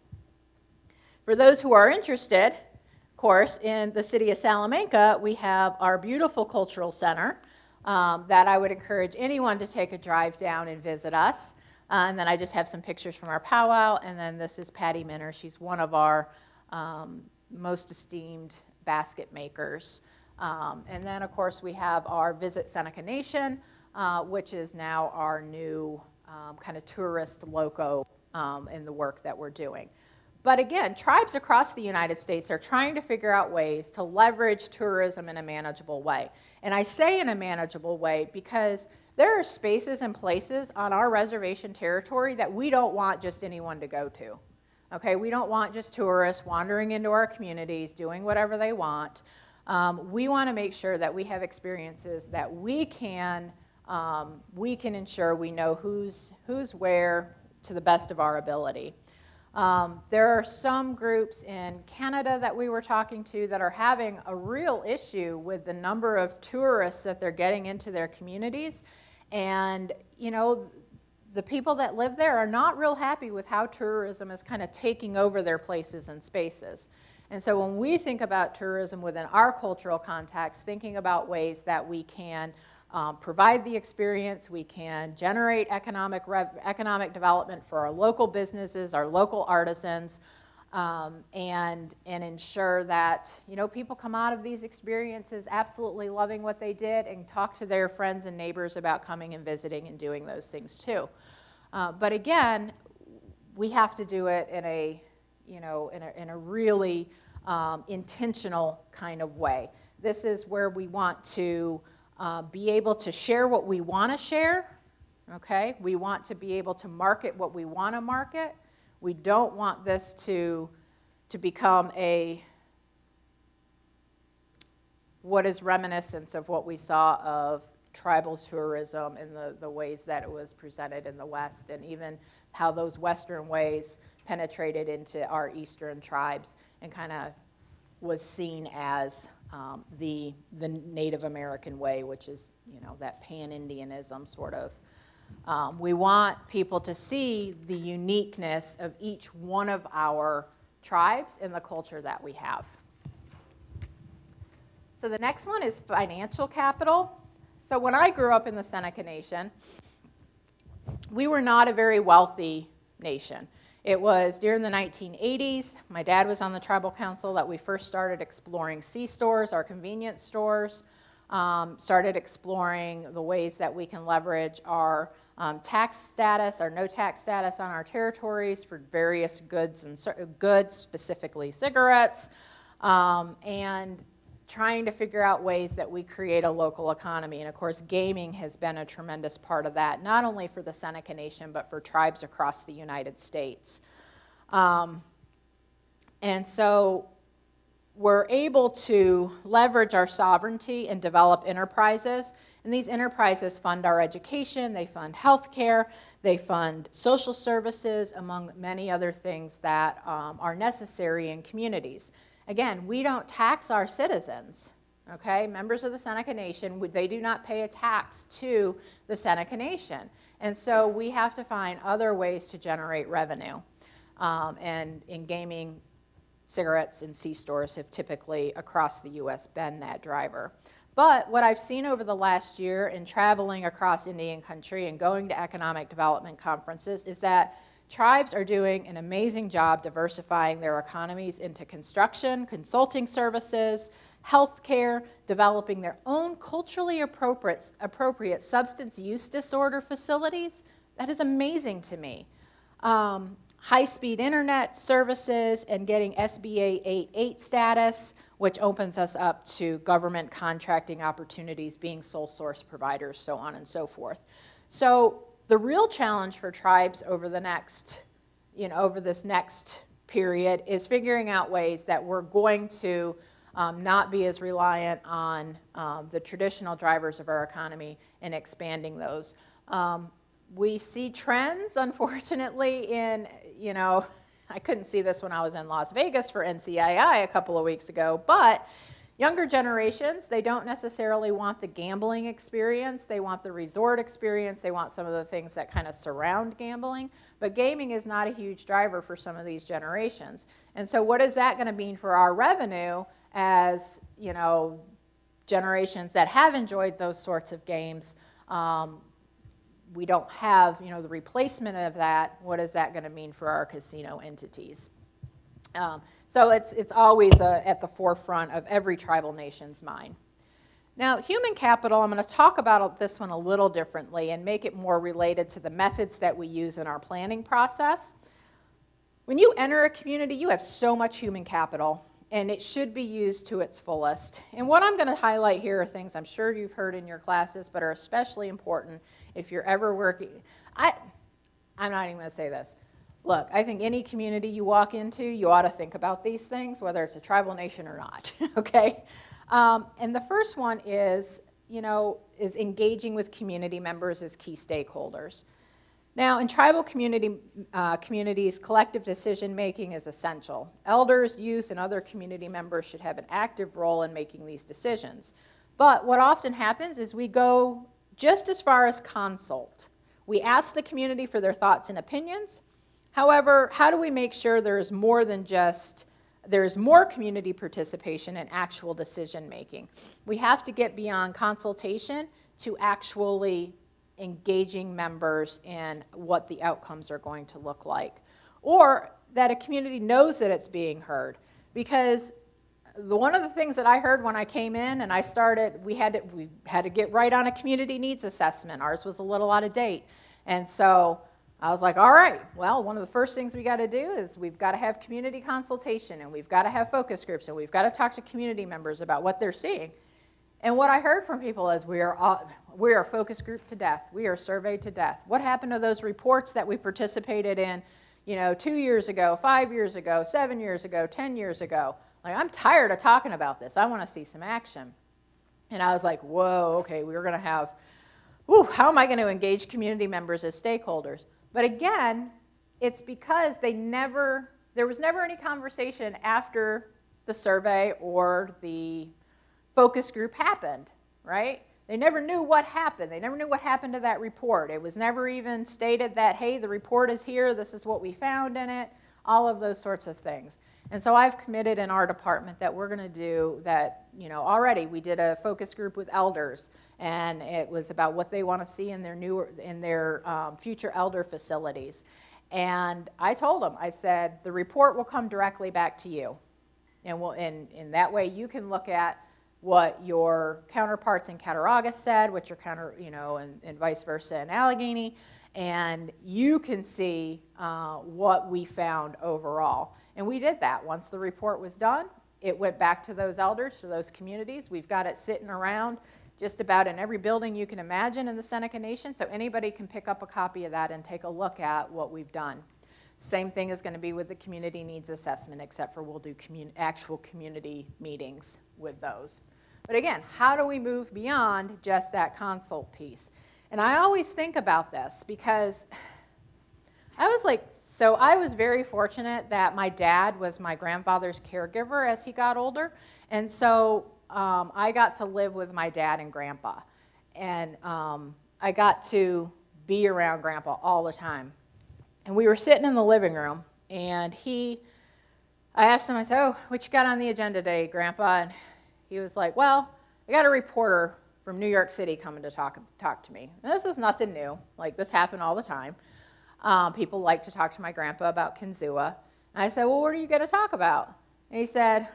For those who are interested, of course, in the city of Salamanca, we have our beautiful cultural center that I would encourage anyone to take a drive down and visit us. And then I just have some pictures from our powwow, and then this is Patty Minner. She's one of our most esteemed basket makers. And then, of course, we have our Visit Seneca Nation, which is now our new kind of tourist loco in the work that we're doing. But again, tribes across the United States are trying to figure out ways to leverage tourism in a manageable way. And I say in a manageable way because there are spaces and places on our reservation territory that we don't want just anyone to go to. Okay, we don't want just tourists wandering into our communities, doing whatever they want. We want to make sure that we have experiences that we can ensure we know who's where to the best of our ability. There are some groups in Canada that we were talking to that are having a real issue with the number of tourists that they're getting into their communities. And, you know, the people that live there are not real happy with how tourism is kind of taking over their places and spaces. And so when we think about tourism within our cultural context, thinking about ways that we can provide the experience, we can generate economic development for our local businesses, our local artisans, and ensure that, you know, people come out of these experiences absolutely loving what they did and talk to their friends and neighbors about coming and visiting and doing those things too. But again, we have to do it in a, you know, in a really intentional kind of way. This is where we want to be able to share what we want to share, okay? We want to be able to market what we want to market. We don't want this to become what is reminiscence of what we saw of tribal tourism in the ways that it was presented in the West, and even how those Western ways penetrated into our Eastern tribes and kind of was seen as the Native American way, which is, that pan-Indianism sort of. We want people to see the uniqueness of each one of our tribes and the culture that we have. So the next one is financial capital. So when I grew up in the Seneca Nation, we were not a very wealthy nation. It was during the 1980s, my dad was on the tribal council, that we first started exploring C-stores, our convenience stores, started exploring the ways that we can leverage our tax status, our no tax status on our territories for various goods, specifically cigarettes, and trying to figure out ways that we create a local economy. And of course, gaming has been a tremendous part of that, not only for the Seneca Nation, but for tribes across the United States. And so we're able to leverage our sovereignty and develop enterprises. And these enterprises fund our education, they fund healthcare, they fund social services, among many other things that are necessary in communities. Again, we don't tax our citizens, okay? Members of the Seneca Nation, they do not pay a tax to the Seneca Nation. And so we have to find other ways to generate revenue. And in gaming, cigarettes and C-stores have typically, across the U.S., been that driver. But what I've seen over the last year in traveling across Indian country and going to economic development conferences is that tribes are doing an amazing job diversifying their economies into construction, consulting services, healthcare, developing their own culturally appropriate substance use disorder facilities. That is amazing to me. High-speed internet services and getting SBA 8.8 status, which opens us up to government contracting opportunities, being sole source providers, so on and so forth. So the real challenge for tribes over the next, over this next period is figuring out ways that we're going to not be as reliant on the traditional drivers of our economy and expanding those. We see trends, unfortunately, in, I couldn't see this when I was in Las Vegas for NCII a couple of weeks ago, but younger generations, they don't necessarily want the gambling experience. They want the resort experience. They want some of the things that kind of surround gambling. But gaming is not a huge driver for some of these generations. And so what is that going to mean for our revenue as, generations that have enjoyed those sorts of games? We don't have, the replacement of that. What is that going to mean for our casino entities? So it's always at the forefront of every tribal nation's mind. Now, human capital, I'm going to talk about this one a little differently and make it more related to the methods that we use in our planning process. When you enter a community, you have so much human capital, and it should be used to its fullest. And what I'm going to highlight here are things I'm sure you've heard in your classes, but are especially important if you're ever working. I'm not even going to say this. Look, I think any community you walk into, you ought to think about these things, whether it's a tribal nation or not, okay? And the first one is is engaging with community members as key stakeholders. Now, in tribal communities, collective decision-making is essential. Elders, youth, and other community members should have an active role in making these decisions. But what often happens is we go just as far as consult. We ask the community for their thoughts and opinions. However, how do we make sure there's more community participation and actual decision-making? We have to get beyond consultation to actually engaging members in what the outcomes are going to look like. Or that a community knows that it's being heard. Because one of the things that I heard when I came in and I started, we had to get right on a community needs assessment. Ours was a little out of date. And so I was like, all right, well, one of the first things we got to do is we've got to have community consultation, and we've got to have focus groups, and we've got to talk to community members about what they're seeing. And what I heard from people is we are focus group to death. We are surveyed to death. What happened to those reports that we participated in, 2 years ago, 5 years ago, 7 years ago, 10 years ago? Like, I'm tired of talking about this. I want to see some action. And I was like, whoa, okay, we're going to have, how am I going to engage community members as stakeholders? But again, it's because there was never any conversation after the survey or the focus group happened, right? They never knew what happened. They never knew what happened to that report. It was never even stated that, hey, the report is here, this is what we found in it, all of those sorts of things. And so I've committed in our department that we're going to do that, already we did a focus group with elders, and it was about what they want to see in their future elder facilities. And I told them, I said, the report will come directly back to you. And in that way you can look at what your counterparts in Cattaraugus said, what your and vice versa in Allegheny, and you can see what we found overall. And we did that. Once the report was done, it went back to those elders, to those communities. We've got it sitting around just about in every building you can imagine in the Seneca Nation, so anybody can pick up a copy of that and take a look at what we've done. Same thing is going to be with the community needs assessment, except for we'll do actual community meetings with those. But again, how do we move beyond just that consult piece? And I always think about this because I was very fortunate that my dad was my grandfather's caregiver as he got older. And so I got to live with my dad and grandpa. And I got to be around grandpa all the time. And we were sitting in the living room, and I asked him, I said, oh, what you got on the agenda today, grandpa? And he was like, well, I got a reporter from New York City coming to talk to me. And this was nothing new. Like, this happened all the time. People like to talk to my grandpa about Kinzua. And I said, well, what are you going to talk about? And he said,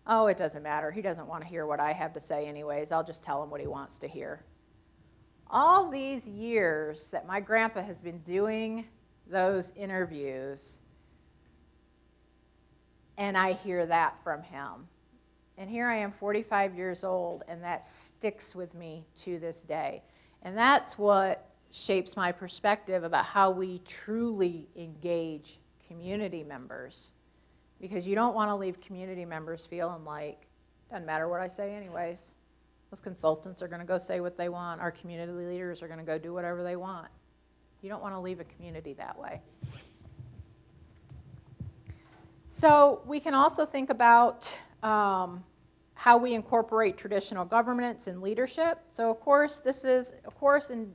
oh, it doesn't matter. He doesn't want to hear what I have to say anyways. I'll just tell him what he wants to hear. All these years that my grandpa has been doing those interviews, and I hear that from him. And here I am, 45 years old, and that sticks with me to this day. And that's what shapes my perspective about how we truly engage community members. Because you don't want to leave community members feeling like, doesn't matter what I say anyways. Those consultants are going to go say what they want. Our community leaders are going to go do whatever they want. You don't want to leave a community that way. So we can also think about how we incorporate traditional governance and leadership. So of course, this is,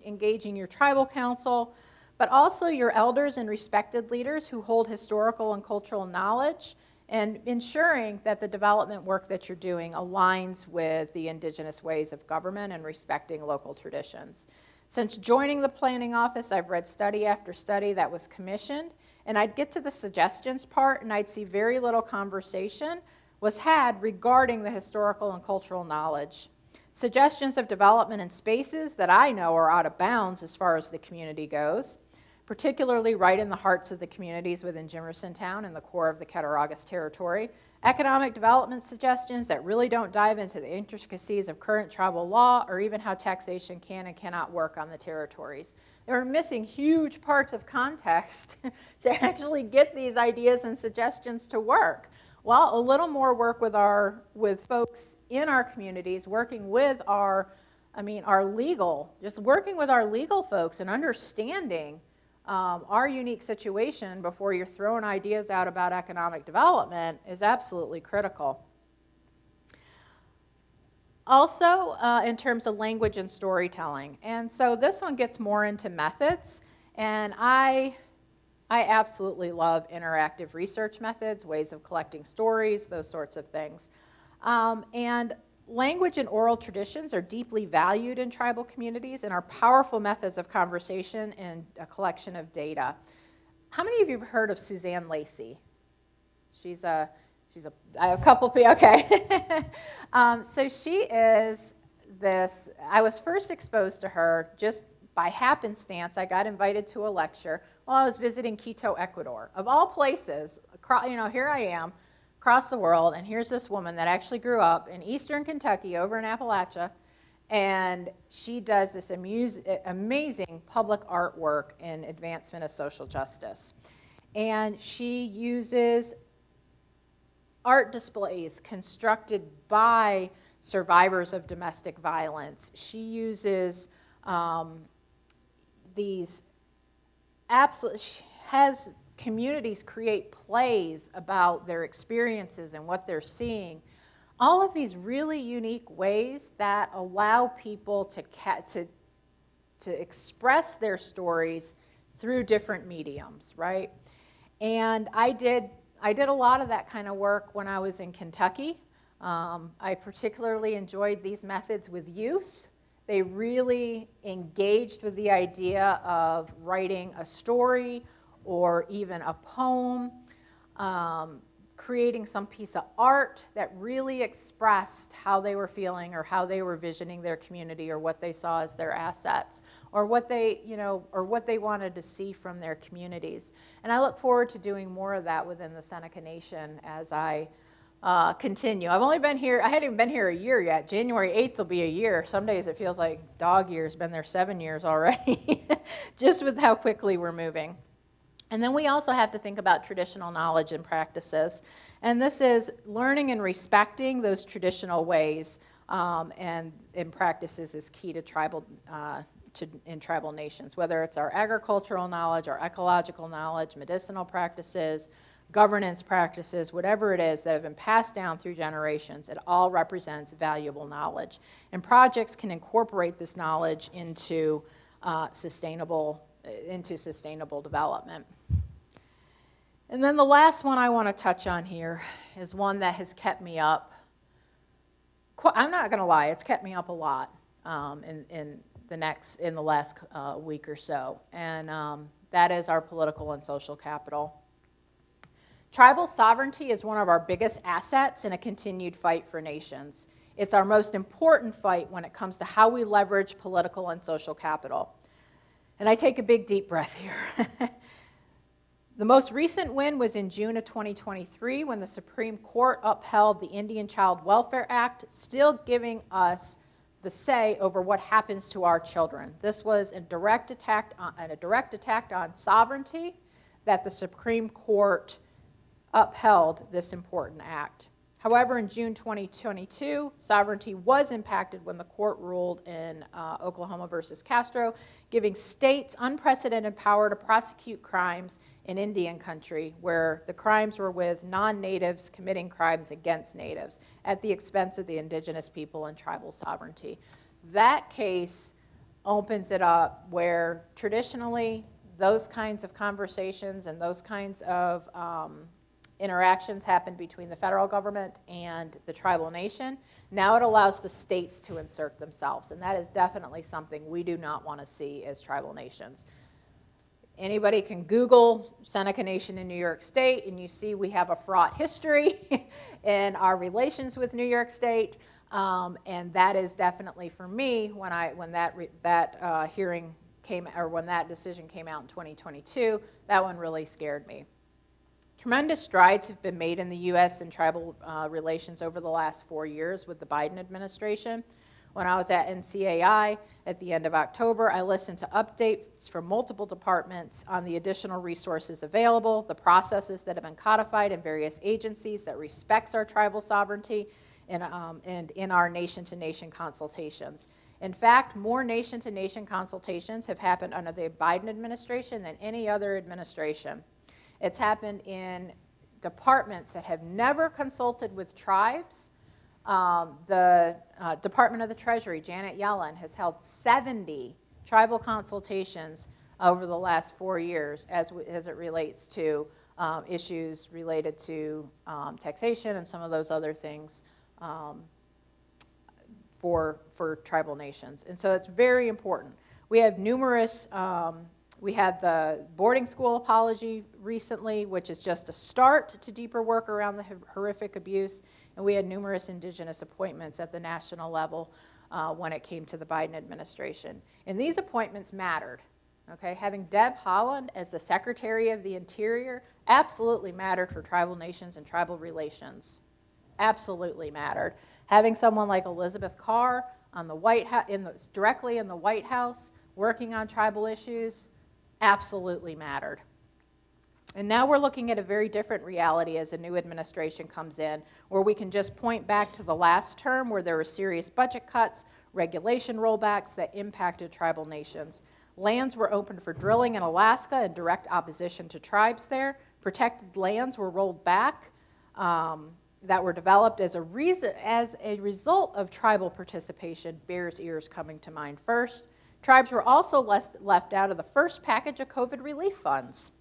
engaging your tribal council, but also your elders and respected leaders who hold historical and cultural knowledge, and ensuring that the development work that you're doing aligns with the Indigenous ways of government and respecting local traditions. Since joining the planning office, I've read study after study that was commissioned, and I'd get to the suggestions part and I'd see very little conversation was had regarding the historical and cultural knowledge. Suggestions of development in spaces that I know are out of bounds as far as the community goes, particularly right in the hearts of the communities within Jimerson in the core of the Cattaraugus territory. Economic development suggestions that really don't dive into the intricacies of current tribal law or even how taxation can and cannot work on the territories. They were missing huge parts of context to actually get these ideas and suggestions to work. Well, a little more work with folks in our communities, working with our legal folks and understanding our unique situation before you're throwing ideas out about economic development is absolutely critical. Also, in terms of language and storytelling. And so this one gets more into methods, and I absolutely love interactive research methods, ways of collecting stories, those sorts of things. And language and oral traditions are deeply valued in tribal communities and are powerful methods of conversation and a collection of data. How many of you have heard of Suzanne Lacey? I have a couple people, okay. So she is this, I was first exposed to her just by happenstance. I got invited to a lecture while I was visiting Quito, Ecuador. Of all places, here I am, across the world, and here's this woman that actually grew up in eastern Kentucky over in Appalachia, and she does this amazing public artwork in advancement of social justice. And she uses art displays constructed by survivors of domestic violence. She uses she has communities create plays about their experiences and what they're seeing. all of these really unique ways that allow people to express their stories through different mediums, right? And I did a lot of that kind of work when I was in Kentucky. I particularly enjoyed these methods with youth. They really engaged with the idea of writing a story or even a poem, creating some piece of art that really expressed how they were feeling or how they were visioning their community or what they saw as their assets or what they, or what they wanted to see from their communities. And I look forward to doing more of that within the Seneca Nation as I continue. I've only been here, I hadn't even been here a year yet. January 8th will be a year. Some days it feels like dog years, been there 7 years already, just with how quickly we're moving. And then we also have to think about traditional knowledge and practices. And this is learning and respecting those traditional ways and practices is key to in tribal nations, whether it's our agricultural knowledge, our ecological knowledge, medicinal practices, governance practices, whatever it is that have been passed down through generations. It all represents valuable knowledge. And projects can incorporate this knowledge into sustainable development. And then the last one I want to touch on here is one that has kept me up. I'm not going to lie, it's kept me up a lot in the last week or so, and that is our political and social capital. Tribal sovereignty is one of our biggest assets in a continued fight for nations. It's our most important fight when it comes to how we leverage political and social capital. And I take a big, deep breath here. The most recent win was in June of 2023 when the Supreme Court upheld the Indian Child Welfare Act, still giving us the say over what happens to our children. This was a direct attack on sovereignty that the Supreme Court upheld this important act. However, in June 2022, sovereignty was impacted when the court ruled in Oklahoma versus Castro, giving states unprecedented power to prosecute crimes in Indian country, where the crimes were with non-natives committing crimes against natives at the expense of the indigenous people and tribal sovereignty. That case opens it up where traditionally those kinds of conversations and those kinds of interactions happen between the federal government and the tribal nation. Now it allows the states to insert themselves, and that is definitely something we do not want to see as tribal nations. Anybody can Google Seneca Nation in New York State, and you see we have a fraught history in our relations with New York State, and that is definitely for me when that hearing came, or when that decision came out in 2022. That one really scared me. Tremendous strides have been made in the U.S. and tribal relations over the last 4 years with the Biden administration. When I was at NCAI at the end of October, I listened to updates from multiple departments on the additional resources available, the processes that have been codified in various agencies that respects our tribal sovereignty, and in our nation-to-nation consultations. In fact, more nation-to-nation consultations have happened under the Biden administration than any other administration. It's happened in departments that have never consulted with tribes. The Department of the Treasury, Janet Yellen, has held 70 tribal consultations over the last 4 years as it relates to issues related to taxation and some of those other things for tribal nations. And so it's very important. We have numerous we had the boarding school apology recently, which is just a start to deeper work around the horrific abuse. And we had numerous Indigenous appointments at the national level when it came to the Biden administration. And these appointments mattered. Okay? Having Deb Haaland as the Secretary of the Interior absolutely mattered for tribal nations and tribal relations. Absolutely mattered. Having someone like Elizabeth Carr on the White House, directly in the White House, working on tribal issues, absolutely mattered. And now we're looking at a very different reality as a new administration comes in, where we can just point back to the last term where there were serious budget cuts, regulation rollbacks that impacted tribal nations. Lands were opened for drilling in Alaska in direct opposition to tribes there. Protected lands were rolled back that were developed as a result of tribal participation bears ears coming to mind first. Tribes were also left out of the first package of COVID relief funds.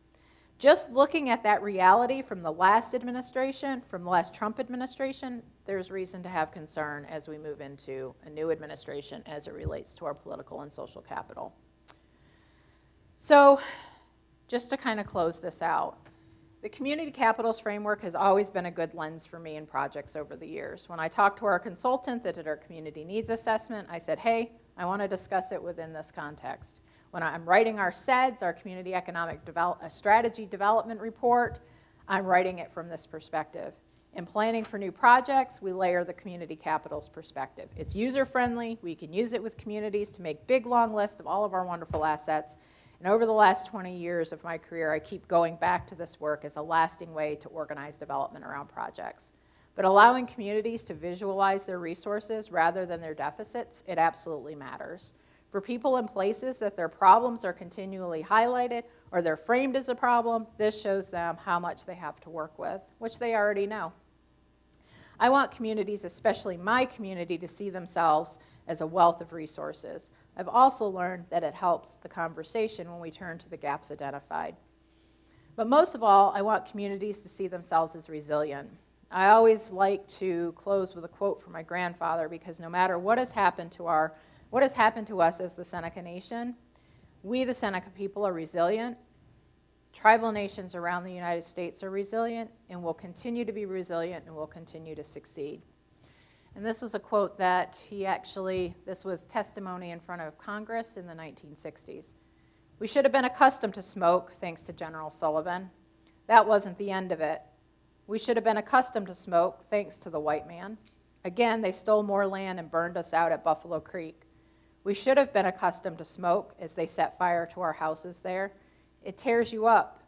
Just looking at that reality from the last administration, from the last Trump administration, there's reason to have concern as we move into a new administration as it relates to our political and social capital. So, just to kind of close this out, the community capitals framework has always been a good lens for me in projects over the years. When I talked to our consultant that did our community needs assessment, I said, hey, I want to discuss it within this context. When I'm writing our SEDS, our Community Economic Strategy Development Report, I'm writing it from this perspective. In planning for new projects, we layer the community capitals perspective. It's user-friendly. We can use it with communities to make big, long lists of all of our wonderful assets. And over the last 20 years of my career, I keep going back to this work as a lasting way to organize development around projects. But allowing communities to visualize their resources rather than their deficits, it absolutely matters. For people in places that their problems are continually highlighted or they're framed as a problem, this shows them how much they have to work with, which they already know. I want communities, especially my community, to see themselves as a wealth of resources. I've also learned that it helps the conversation when we turn to the gaps identified. But most of all, I want communities to see themselves as resilient. I always like to close with a quote from my grandfather, because no matter what has happened to us as the Seneca Nation, we, the Seneca people, are resilient. Tribal nations around the United States are resilient and will continue to be resilient and will continue to succeed. And this was a quote that this was testimony in front of Congress in the 1960s. We should have been accustomed to smoke, thanks to General Sullivan. That wasn't the end of it. We should have been accustomed to smoke, thanks to the white man. Again, they stole more land and burned us out at Buffalo Creek. We should have been accustomed to smoke as they set fire to our houses there. It tears you up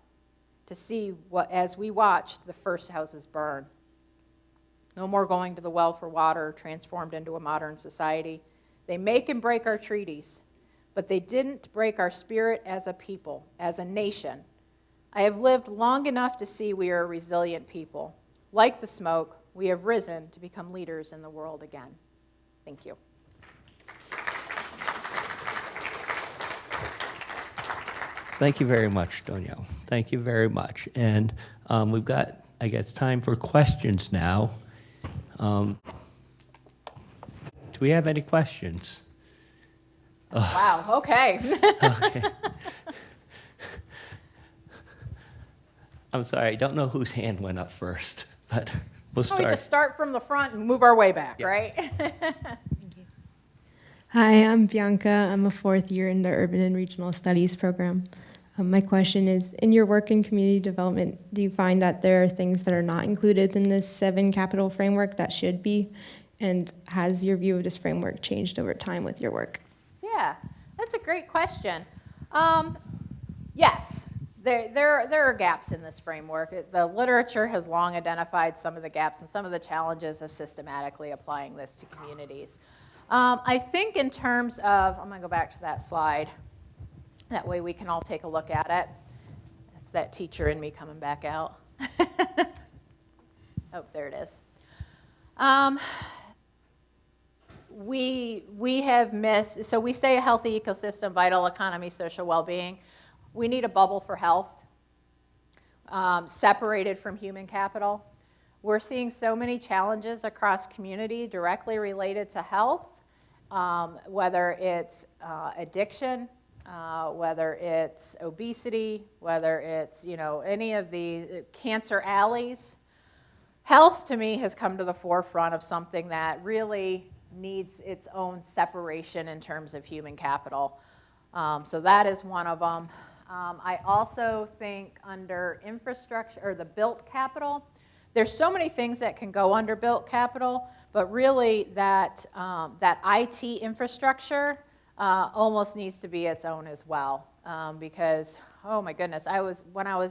to see as we watched the first houses burn. No more going to the well for water, transformed into a modern society. They make and break our treaties, but they didn't break our spirit as a people, as a nation. I have lived long enough to see we are a resilient people. Like the smoke, we have risen to become leaders in the world again. Thank you. Thank you very much, Donielle. Thank you very much. And we've got, I guess, time for questions now. Do we have any questions? Wow, okay. Okay. I'm sorry, I don't know whose hand went up first, but we'll We start. just start from the front and move our way back, Yeah. right? Hi, I'm Bianca. I'm a fourth year in the Urban and Regional Studies program. My question is, in your work in community development, do you find that there are things that are not included in this 7 capital framework that should be? And has your view of this framework changed over time with your work? Yeah, that's a great question. Yes, there are gaps in this framework. The literature has long identified some of the gaps and some of the challenges of systematically applying this to communities. I think in terms of, I'm going to go back to that slide. That way we can all take a look at it. That's that teacher in me coming back out. Oh, there it is. We have missed, so we say a healthy ecosystem, vital economy, social well-being. We need a bubble for health, separated from human capital. We're seeing so many challenges across community directly related to health, whether it's addiction, whether it's obesity, whether it's any of the cancer alleys. Health, to me, has come to the forefront of something that really needs its own separation in terms of human capital. So that is one of them. I also think under infrastructure, or the built capital, there's so many things that can go under built capital, but really that IT infrastructure almost needs to be its own as well, because, oh my goodness, I was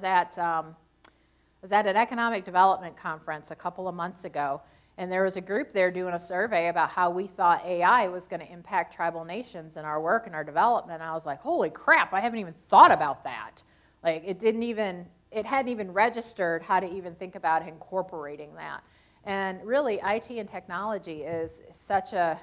at an economic development conference a couple of months ago, and there was a group there doing a survey about how we thought AI was going to impact tribal nations in our work and our development. And I was like, holy crap, I haven't even thought about that. Like, it hadn't even registered how to even think about incorporating that. And really, IT and technology is such a,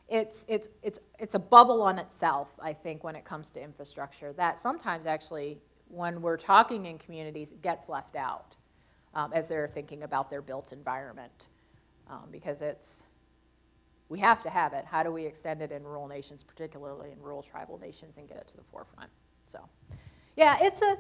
it's a bubble on itself, I think, when it comes to infrastructure, that sometimes actually, when we're talking in communities, it gets left out as they're thinking about their built environment. Because we have to have it. How do we extend it in rural nations, particularly in rural tribal nations, and get it to the forefront? So, yeah, it's a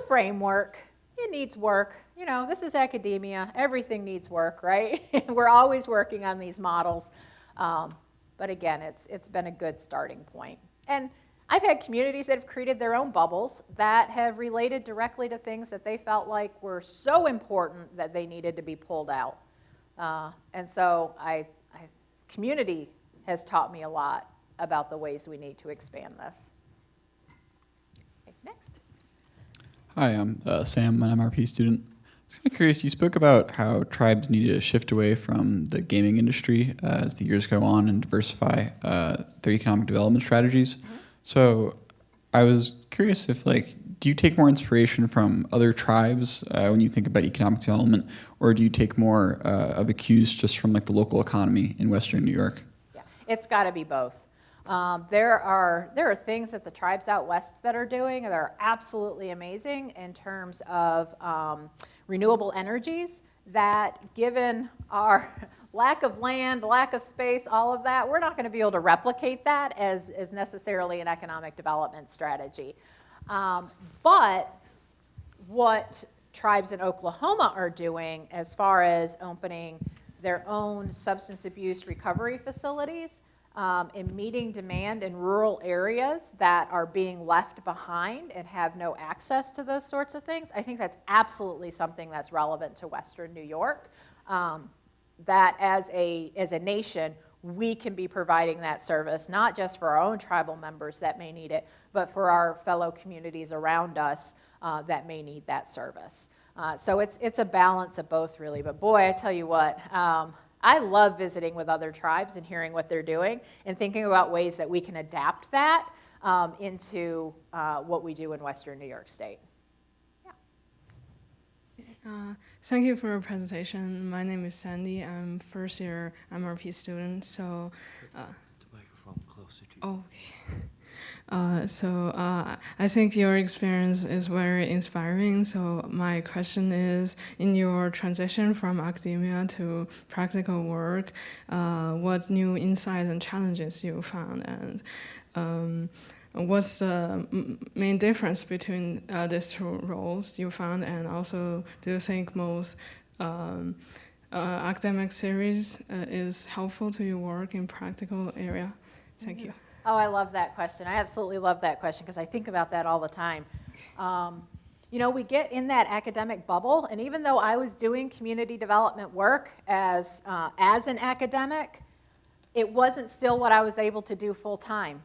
framework. It needs work. You know, this is academia. Everything needs work, right? We're always working on these models. But again, it's been a good starting point. And I've had communities that have created their own bubbles that have related directly to things that they felt like were so important that they needed to be pulled out. And so community has taught me a lot about the ways we need to expand this. Okay, next. Hi, I'm Sam, an MRP student. I was kind of curious, you spoke about how tribes need to shift away from the gaming industry as the years go on and diversify their economic development strategies. Mm-hmm. So I was curious if, do you take more inspiration from other tribes when you think about economic development, or do you take more of the cues just from the local economy in Western New York? Yeah, it's got to be both. There are things that the tribes out west that are doing that are absolutely amazing in terms of renewable energies that, given our lack of land, lack of space, all of that, we're not going to be able to replicate that as necessarily an economic development strategy. But what tribes in Oklahoma are doing as far as opening their own substance abuse recovery facilities and meeting demand in rural areas that are being left behind and have no access to those sorts of things, I think that's absolutely something that's relevant to Western New York. That as a nation, we can be providing that service, not just for our own tribal members that may need it, but for our fellow communities around us that may need that service. So it's a balance of both, really. But boy, I tell you what, I love visiting with other tribes and hearing what they're doing and thinking about ways that we can adapt that into what we do in Western New York State. Thank you for your presentation. My name is Sandy. I'm first year MRP student. So, the microphone closer to you. Okay. I think your experience is very inspiring. So my question is, in your transition from academia to practical work, what new insights and challenges you found, and what's the main difference between these two roles you found, and also do you think most academic series is helpful to your work in practical area? Thank you. Oh, I love that question. I absolutely love that question because I think about that all the time. You know, we get in that academic bubble, and even though I was doing community development work as an academic, it wasn't still what I was able to do full time.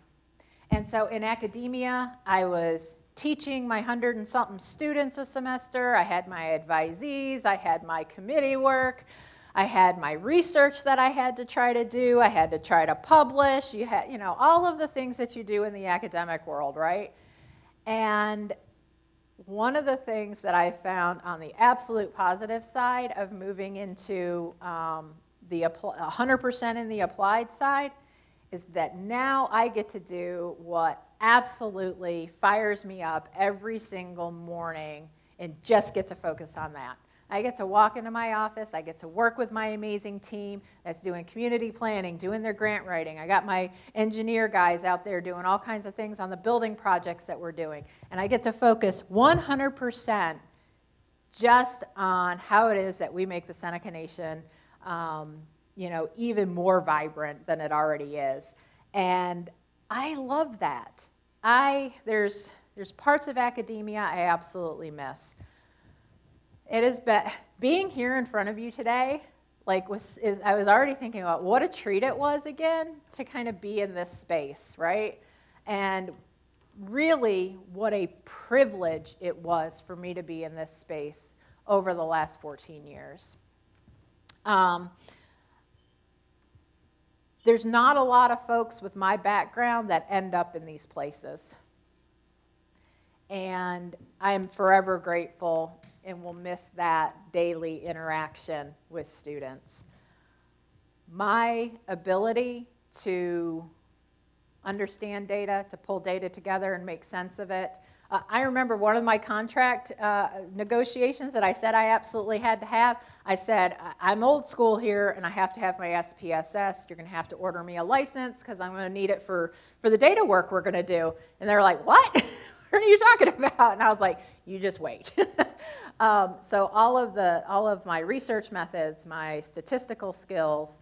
And so in academia, I was teaching my 100 and something students a semester. I had my advisees, I had my committee work, I had my research that I had to try to do, I had to try to publish, you know, all of the things that you do in the academic world, right? And one of the things that I found on the absolute positive side of moving into 100% in the applied side is that now I get to do what absolutely fires me up every single morning and just get to focus on that. I get to walk into my office, I get to work with my amazing team that's doing community planning, doing their grant writing. I got my engineer guys out there doing all kinds of things on the building projects that we're doing. And I get to focus 100% just on how it is that we make the Seneca Nation you know, even more vibrant than it already is. And I love that. There's parts of academia I absolutely miss. It has been, being here in front of you today, I was already thinking about what a treat it was again to kind of be in this space, right? And really what a privilege it was for me to be in this space over the last 14 years. There's not a lot of folks with my background that end up in these places. And I'm forever grateful and will miss that daily interaction with students. My ability to understand data, to pull data together and make sense of it. I remember one of my contract negotiations that I said I absolutely had to have. I said, I'm old school here and I have to have my SPSS. You're going to have to order me a license because I'm going to need it for the data work we're going to do. And they're like, what? What are you talking about? And I was like, you just wait. So all of my research methods, my statistical skills,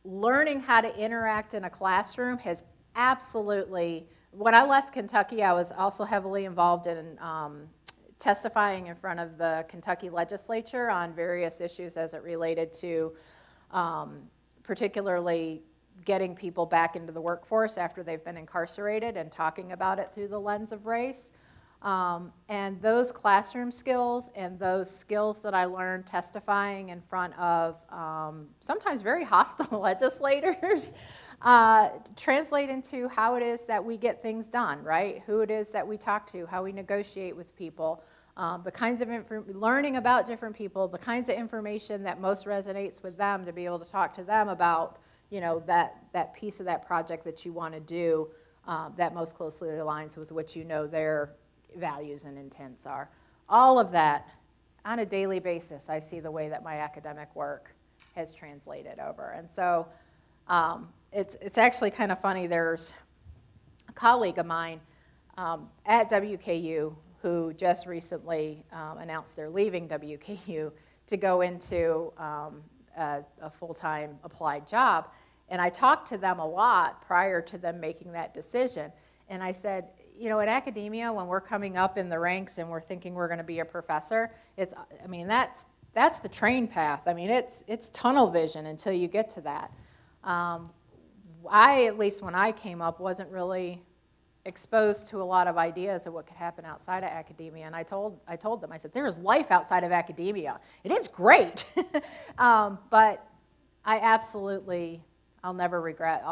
learning how to interact in a classroom has absolutely, when I left Kentucky, I was also heavily involved in testifying in front of the Kentucky legislature on various issues as it related to particularly getting people back into the workforce after they've been incarcerated and talking about it through the lens of race. And those classroom skills and those skills that I learned testifying in front of sometimes very hostile legislators translate into how it is that we get things done, right? Who it is that we talk to, how we negotiate with people, the kinds of learning about different people, the kinds of information that most resonates with them to be able to talk to them about, you know, that piece of that project that you want to do that most closely aligns with what you know their values and intents are. All of that, on a daily basis, I see the way that my academic work has translated over. And so it's actually kind of funny. There's a colleague of mine at WKU who just recently announced they're leaving WKU to go into a full-time applied job. And I talked to them a lot prior to them making that decision. And I said, you know, in academia, when we're coming up in the ranks and we're thinking we're going to be a professor, that's the train path. I mean, it's tunnel vision until you get to that. I, at least when I came up, wasn't really exposed to a lot of ideas of what could happen outside of academia. And I told them, I said, there is life outside of academia. It is great. But I absolutely, I'll never regret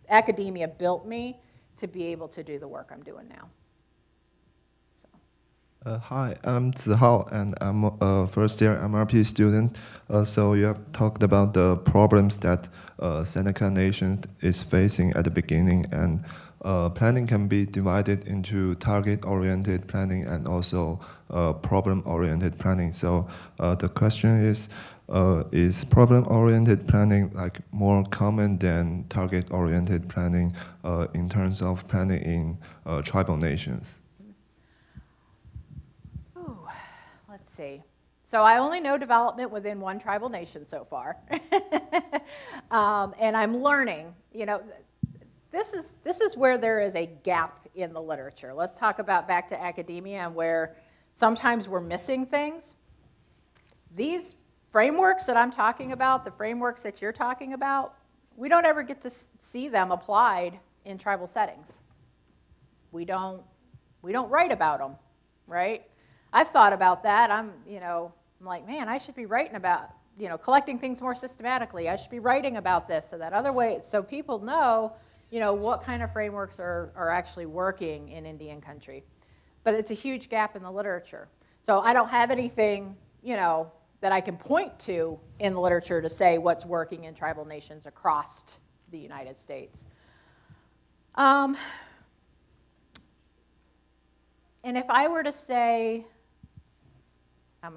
academia built me to be able to do the work I'm doing now. Hi, I'm Zihao, and I'm a first-year MRP student. So you have talked about the problems that Seneca Nation is facing at the beginning, and planning can be divided into target-oriented planning and also problem-oriented planning. So the question is problem-oriented planning like more common than target-oriented planning in terms of planning in tribal nations? Let's see. So I only know development within one tribal nation so far. And I'm learning, you know, this is where there is a gap in the literature. Let's talk about back to academia and where sometimes we're missing things. These frameworks that I'm talking about, the frameworks that you're talking about, we don't ever get to see them applied in tribal settings. We don't write about them, right? I've thought about that. I'm like, man, I should be writing about, collecting things more systematically. I should be writing about this so that other way, so people know, what kind of frameworks are actually working in Indian country. But it's a huge gap in the literature. So I don't have anything, that I can point to in the literature to say what's working in tribal nations across the United States. And if I were to say, I'm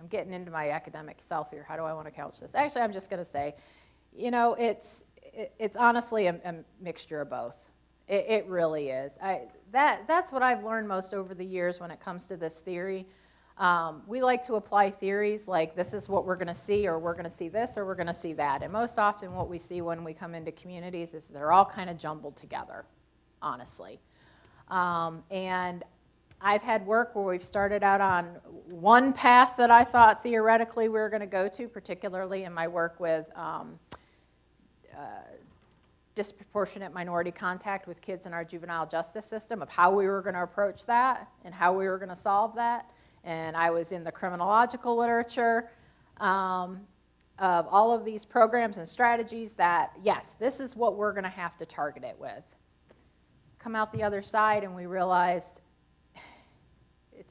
getting into my academic self here. How do I want to couch this? Actually, I'm just going to say, it's honestly a mixture of both. It really is. That's what I've learned most over the years when it comes to this theory. We like to apply theories like this is what we're going to see, or we're going to see this, or we're going to see that. And most often what we see when we come into communities is they're all kind of jumbled together, honestly. And I've had work where we've started out on one path that I thought theoretically we were going to go to, particularly in my work with disproportionate minority contact with kids in our juvenile justice system, of how we were going to approach that and how we were going to solve that. And I was in the criminological literature of all of these programs and strategies that, yes, this is what we're going to have to target it with. Come out the other side and we realized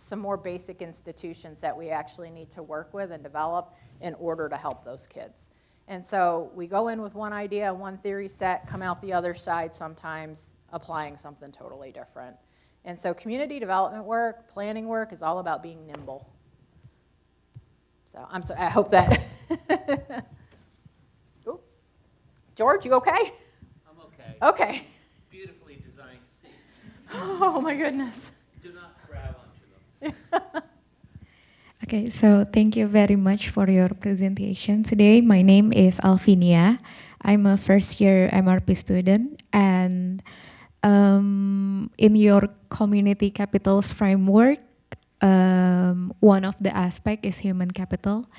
some more basic institutions that we actually need to work with and develop in order to help those kids. And so we go in with one idea, one theory set, come out the other side sometimes applying something totally different. And so community development work, planning work is all about being nimble. So I hope that. Ooh. George, you okay? I'm okay. Okay. Beautifully designed seats. Oh my goodness. Do not grab onto them. Okay, so thank you very much for your presentation today. My name is Alvinia. I'm a first-year MRP student, and in your community capitals framework, one of the aspect is human capital,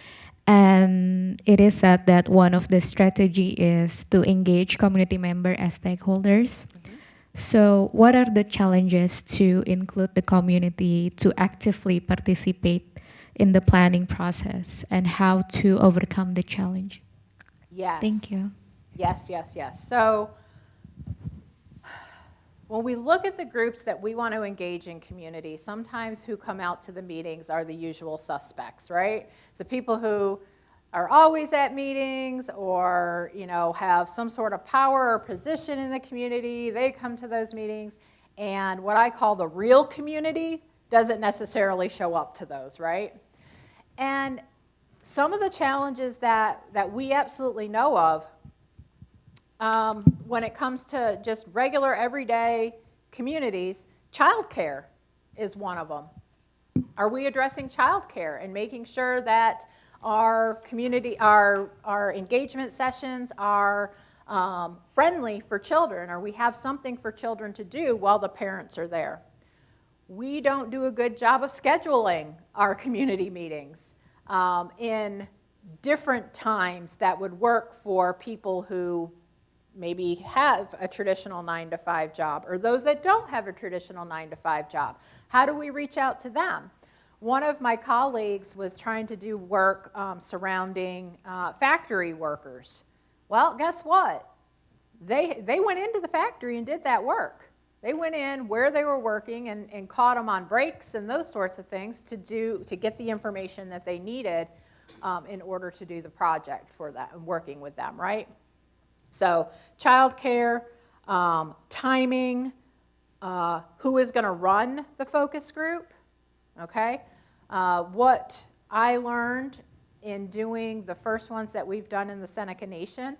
and it is said that one of the strategy is to engage community member as stakeholders. So what are the challenges to include the community to actively participate in the planning process, and how to overcome the challenge? Yes. Thank you. Yes, yes, yes. So when we look at the groups that we want to engage in community, sometimes who come out to the meetings are the usual suspects, right? The people who are always at meetings or, have some sort of power or position in the community. They come to those meetings, and what I call the real community doesn't necessarily show up to those, right? And some of the challenges that we absolutely know of when it comes to just regular, everyday communities, childcare is one of them. Are we addressing childcare and making sure that our community, our engagement sessions are friendly for children, or we have something for children to do while the parents are there? We don't do a good job of scheduling our community meetings in different times that would work for people who maybe have a traditional 9-to-5 job, or those that don't have a traditional 9-to-5 job. How do we reach out to them? One of my colleagues was trying to do work surrounding factory workers. Well, guess what? They went into the factory and did that work. They went in where they were working and caught them on breaks and those sorts of things to get the information that they needed in order to do the project for that, working with them, right? So childcare, timing, who is going to run the focus group, okay? What I learned in doing the first ones that we've done in the Seneca Nation,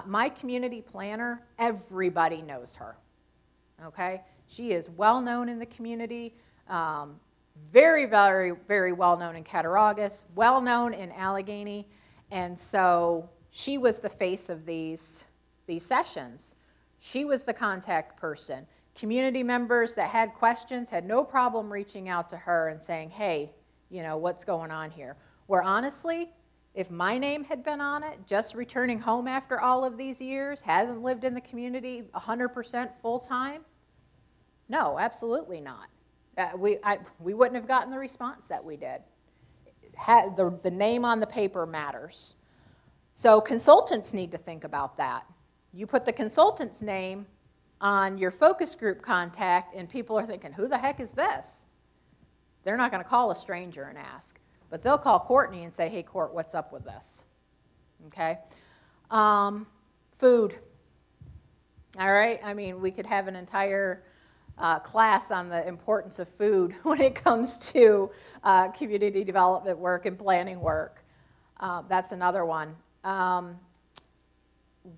my community planner, everybody knows her, okay? She is well known in the community, very, very, very well known in Cattaraugus, well known in Allegheny, and so she was the face of these sessions. She was the contact person. Community members that had questions had no problem reaching out to her and saying, hey, what's going on here? Where honestly, if my name had been on it, just returning home after all of these years, hasn't lived in the community 100% full time, no, absolutely not. We wouldn't have gotten the response that we did. The name on the paper matters. So consultants need to think about that. You put the consultant's name on your focus group contact, and people are thinking, who the heck is this? They're not going to call a stranger and ask, but they'll call Courtney and say, hey, Court, what's up with this? Okay? Food. All right? I mean, we could have an entire class on the importance of food when it comes to community development work and planning work. That's another one.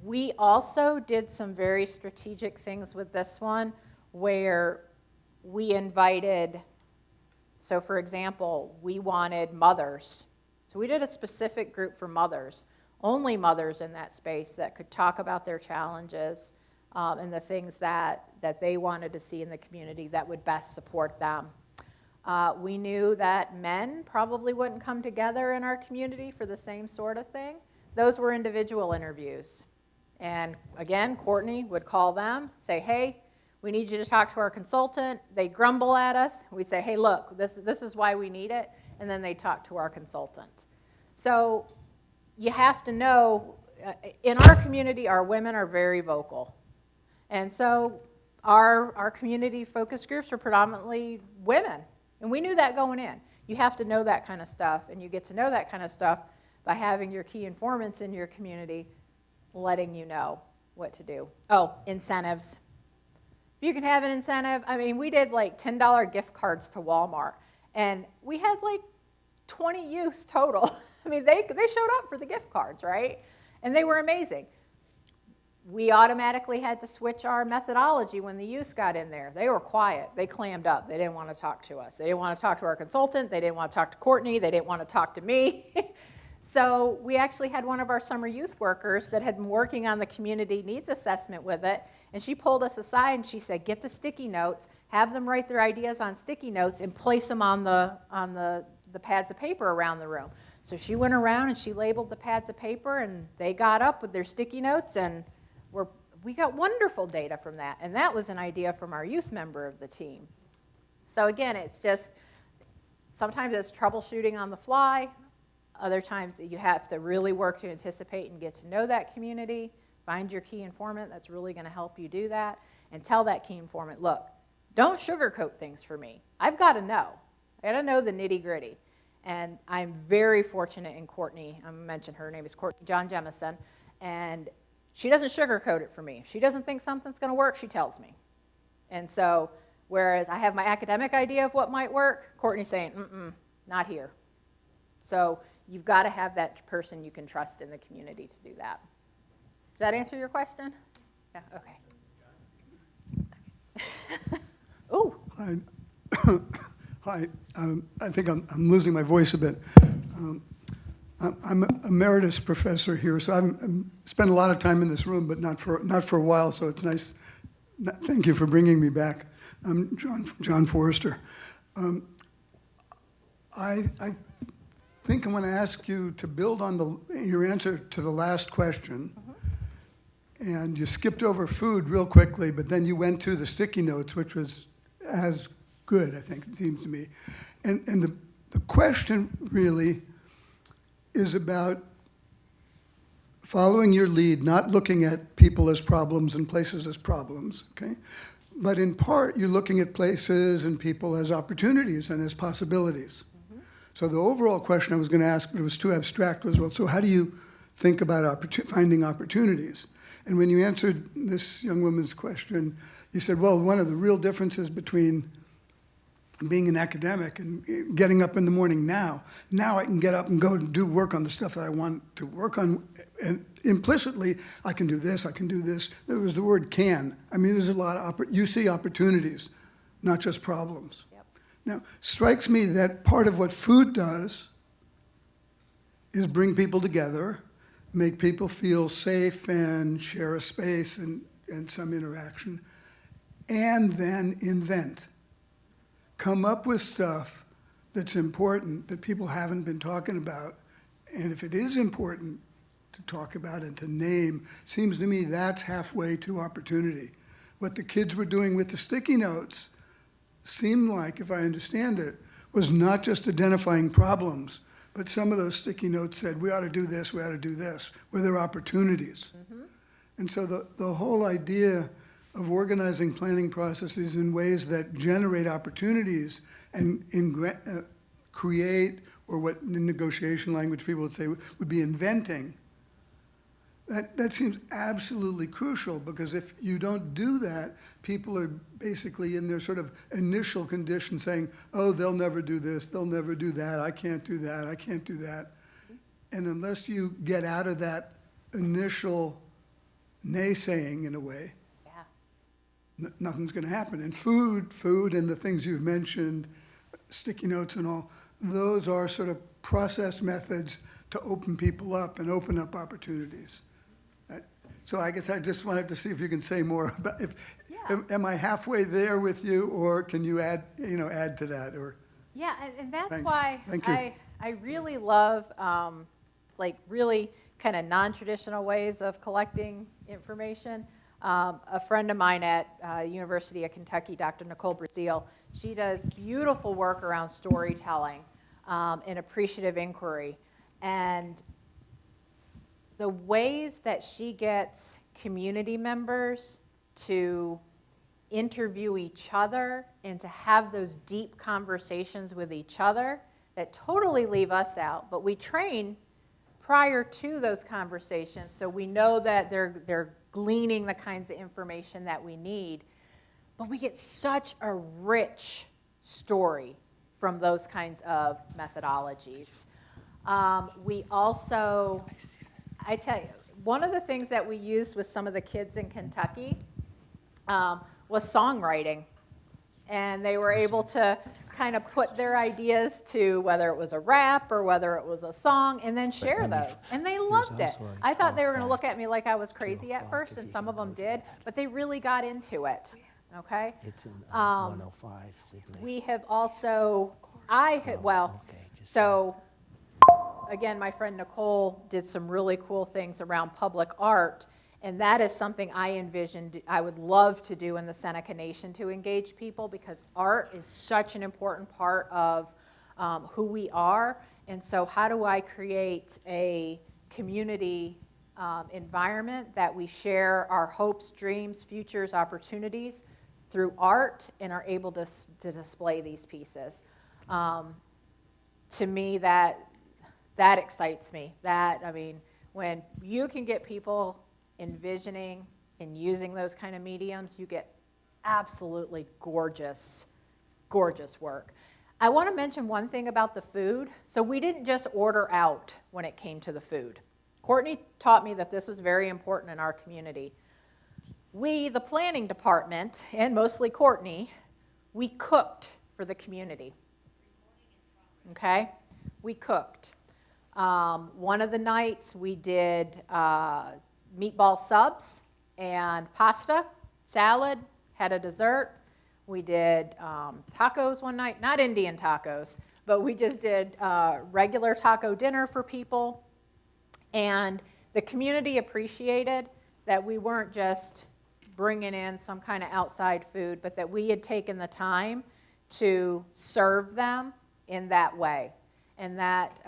We also did some very strategic things with this one where we invited, so for example, we wanted mothers. So we did a specific group for mothers, only mothers in that space that could talk about their challenges and the things that they wanted to see in the community that would best support them. We knew that men probably wouldn't come together in our community for the same sort of thing. Those were individual interviews. And again, Courtney would call them, say, hey, we need you to talk to our consultant. They'd grumble at us. We'd say, hey, look, this is why we need it. And then they'd talk to our consultant. So you have to know, in our community, our women are very vocal. And so our community focus groups are predominantly women. And we knew that going in. You have to know that kind of stuff, and you get to know that kind of stuff by having your key informants in your community letting you know what to do. Oh, incentives. If you can have an incentive, I mean, we did like $10 gift cards to Walmart, and we had like 20 youth total. I mean, they showed up for the gift cards, right? And they were amazing. We automatically had to switch our methodology when the youth got in there. They were quiet. They clammed up. They didn't want to talk to us. They didn't want to talk to our consultant. They didn't want to talk to Courtney. They didn't want to talk to me. So we actually had one of our summer youth workers that had been working on the community needs assessment with it, and she pulled us aside and she said, get the sticky notes, have them write their ideas on sticky notes, and place them on the pads of paper around the room. So she went around and she labeled the pads of paper, and they got up with their sticky notes, and we got wonderful data from that. And that was an idea from our youth member of the team. So again, it's just, sometimes it's troubleshooting on the fly. Other times you have to really work to anticipate and get to know that community. Find your key informant that's really going to help you do that. And tell that key informant, look, don't sugarcoat things for me. I've got to know. I got to know the nitty gritty. And I'm very fortunate in Courtney. I'm going to mention her name is Courtney John Jemison. And she doesn't sugarcoat it for me. If she doesn't think something's going to work, she tells me. And so, whereas I have my academic idea of what might work, Courtney's saying, not here. So you've got to have that person you can trust in the community to do that. Does that answer your question? Yeah, okay. Ooh. Hi. I think I'm losing my voice a bit. I'm emeritus professor here, so I've spent a lot of time in this room, but not for a while. So it's nice. Thank you for bringing me back. I'm John Forrester. I think I'm going to ask you to build on your answer to the last question. And you skipped over food real quickly, but then you went to the sticky notes, which was as good, I think, it seems to me. And the question really is about following your lead, not looking at people as problems and places as problems, okay? But in part, you're looking at places and people as opportunities and as possibilities. So the overall question I was going to ask, but it was too abstract, was, well, so how do you think about finding opportunities? And when you answered this young woman's question, you said, well, one of the real differences between being an academic and getting up in the morning now I can get up and go and do work on the stuff that I want to work on. And implicitly, I can do this, I can do this. There was the word can. I mean, there's a lot of, you see opportunities, not just problems. Yep. Now, strikes me that part of what food does is bring people together, make people feel safe and share a space and some interaction, and then invent. Come up with stuff that's important that people haven't been talking about. And if it is important to talk about and to name, seems to me that's halfway to opportunity. What the kids were doing with the sticky notes seemed like, if I understand it, was not just identifying problems, but some of those sticky notes said, we ought to do this, we ought to do this. Were there opportunities? And so the whole idea of organizing planning processes in ways that generate opportunities and create, or what in negotiation language people would say would be inventing, that seems absolutely crucial, because if you don't do that, people are basically in their sort of initial condition saying, oh, they'll never do this, they'll never do that, I can't do that, I can't do that. And unless you get out of that initial naysaying in a way, nothing's going to happen. And food and the things you've mentioned, sticky notes and all, those are sort of process methods to open people up and open up opportunities. So I guess I just wanted to see if you can say more about, am I halfway there with you, or can you add to that? Or yeah, and that's Thanks. why Thank you. I really love like really kind of non-traditional ways of collecting information. A friend of mine at University of Kentucky, Dr. Nicole Brazil, she does beautiful work around storytelling and appreciative inquiry. And the ways that she gets community members to interview each other and to have those deep conversations with each other that totally leave us out, but we train prior to those conversations so we know that they're gleaning the kinds of information that we need. But we get such a rich story from those kinds of methodologies. We also, I tell you, one of the things that we used with some of the kids in Kentucky was songwriting. And they were able to kind of put their ideas to whether it was a rap or whether it was a song and then share those. And they loved it. I thought they were going to look at me like I was crazy at first, and some of them did, but they really got into it. Okay? It's in 105, Sigley. We have also, so again, my friend Nicole did some really cool things around public art, and that is something I envisioned I would love to do in the Seneca Nation to engage people, because art is such an important part of who we are. And so how do I create a community environment that we share our hopes, dreams, futures, opportunities through art and are able to display these pieces? To me, that excites me. When you can get people envisioning and using those kind of mediums, you get absolutely gorgeous, gorgeous work. I want to mention one thing about the food. So we didn't just order out when it came to the food. Courtney taught me that this was very important in our community. We, the planning department, and mostly Courtney, we cooked for the community. Okay? We cooked. One of the nights we did meatball subs and pasta, salad, had a dessert. We did tacos one night, not Indian tacos, but we just did regular taco dinner for people. And the community appreciated that we weren't just bringing in some kind of outside food, but that we had taken the time to serve them in that way. And that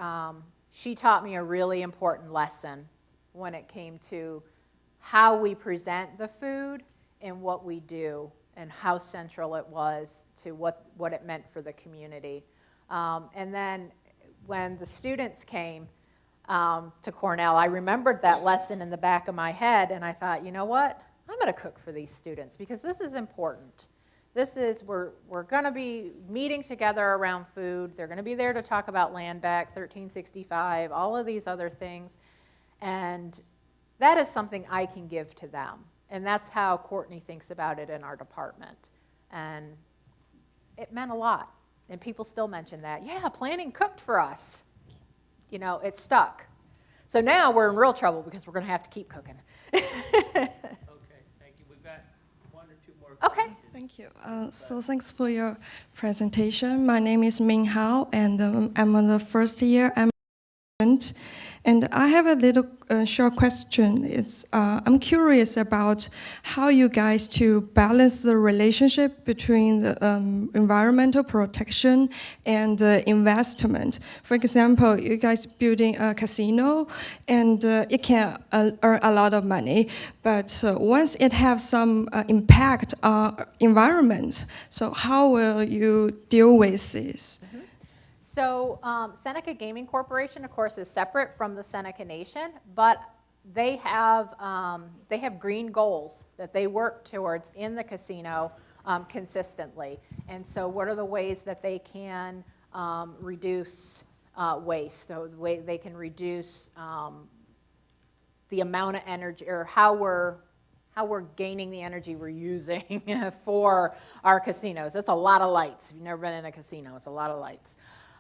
she taught me a really important lesson when it came to how we present the food and what we do, and how central it was to what it meant for the community. And then when the students came to Cornell, I remembered that lesson in the back of my head, and I thought, you know what? I'm going to cook for these students because this is important. We're going to be meeting together around food. They're going to be there to talk about Land Back, 1365, all of these other things. And that is something I can give to them. And that's how Courtney thinks about it in our department. And it meant a lot. And people still mention that. Yeah, planning cooked for us. You know, it stuck. So now we're in real trouble because we're going to have to keep cooking. Okay, thank you. We've got one or two more questions. Okay. Thank you. So thanks for your presentation. My name is Ming Hao, and I'm on the first year. And I have a little short question. I'm curious about how you guys to balance the relationship between the environmental protection and investment. For example, you guys building a casino, and it can earn a lot of money, but once it has some impact on environment, so how will you deal with this? Mm-hmm. So Seneca Gaming Corporation, of course, is separate from the Seneca Nation, but they have green goals that they work towards in the casino consistently. And so what are the ways that they can reduce waste? So the way they can reduce the amount of energy, or how we're gaining the energy we're using for our casinos. It's a lot of lights. If you've never been in a casino, it's a lot of lights.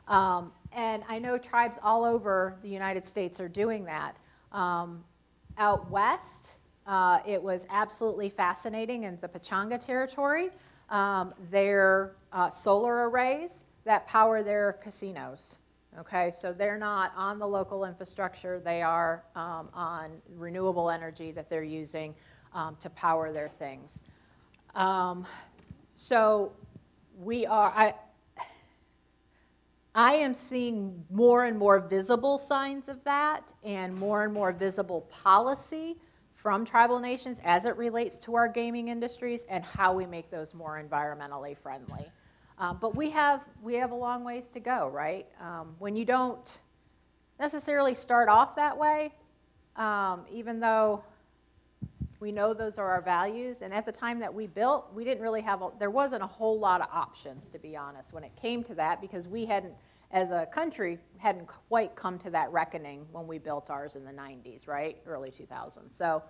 And I know tribes all over the United States are doing that. Out west, it was absolutely fascinating in the Pechanga territory. Their solar arrays that power their casinos. Okay, so they're not on the local infrastructure. They are on renewable energy that they're using to power their things. So we are. I am seeing more and more visible signs of that, and more visible policy from tribal nations as it relates to our gaming industries and how we make those more environmentally friendly. But we have a long ways to go, right? When you don't necessarily start off that way, even though we know those are our values, and at the time that we built, we didn't really have, there wasn't a whole lot of options, to be honest, when it came to that, because we hadn't, as a country, hadn't quite come to that reckoning when we built ours in the 90s, right? Early 2000s. So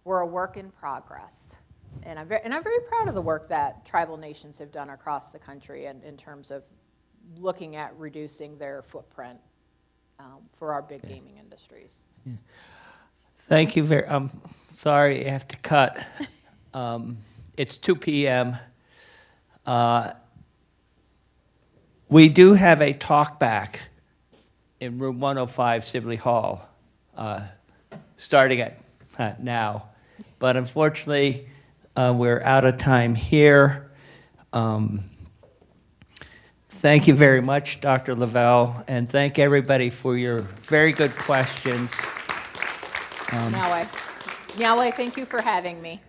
we're a work in progress. And I'm very proud of the work that tribal nations have done across the country in terms of looking at reducing their footprint for our big gaming industries. Yeah. Thank you very, sorry, I have to cut. It's 2 p.m. We do have a talk back in room 105, Sibley Hall, starting at now. But unfortunately, we're out of time here. Thank you very much, Dr. Lovell, and thank everybody for your very good questions. Nyaway, thank you for having me.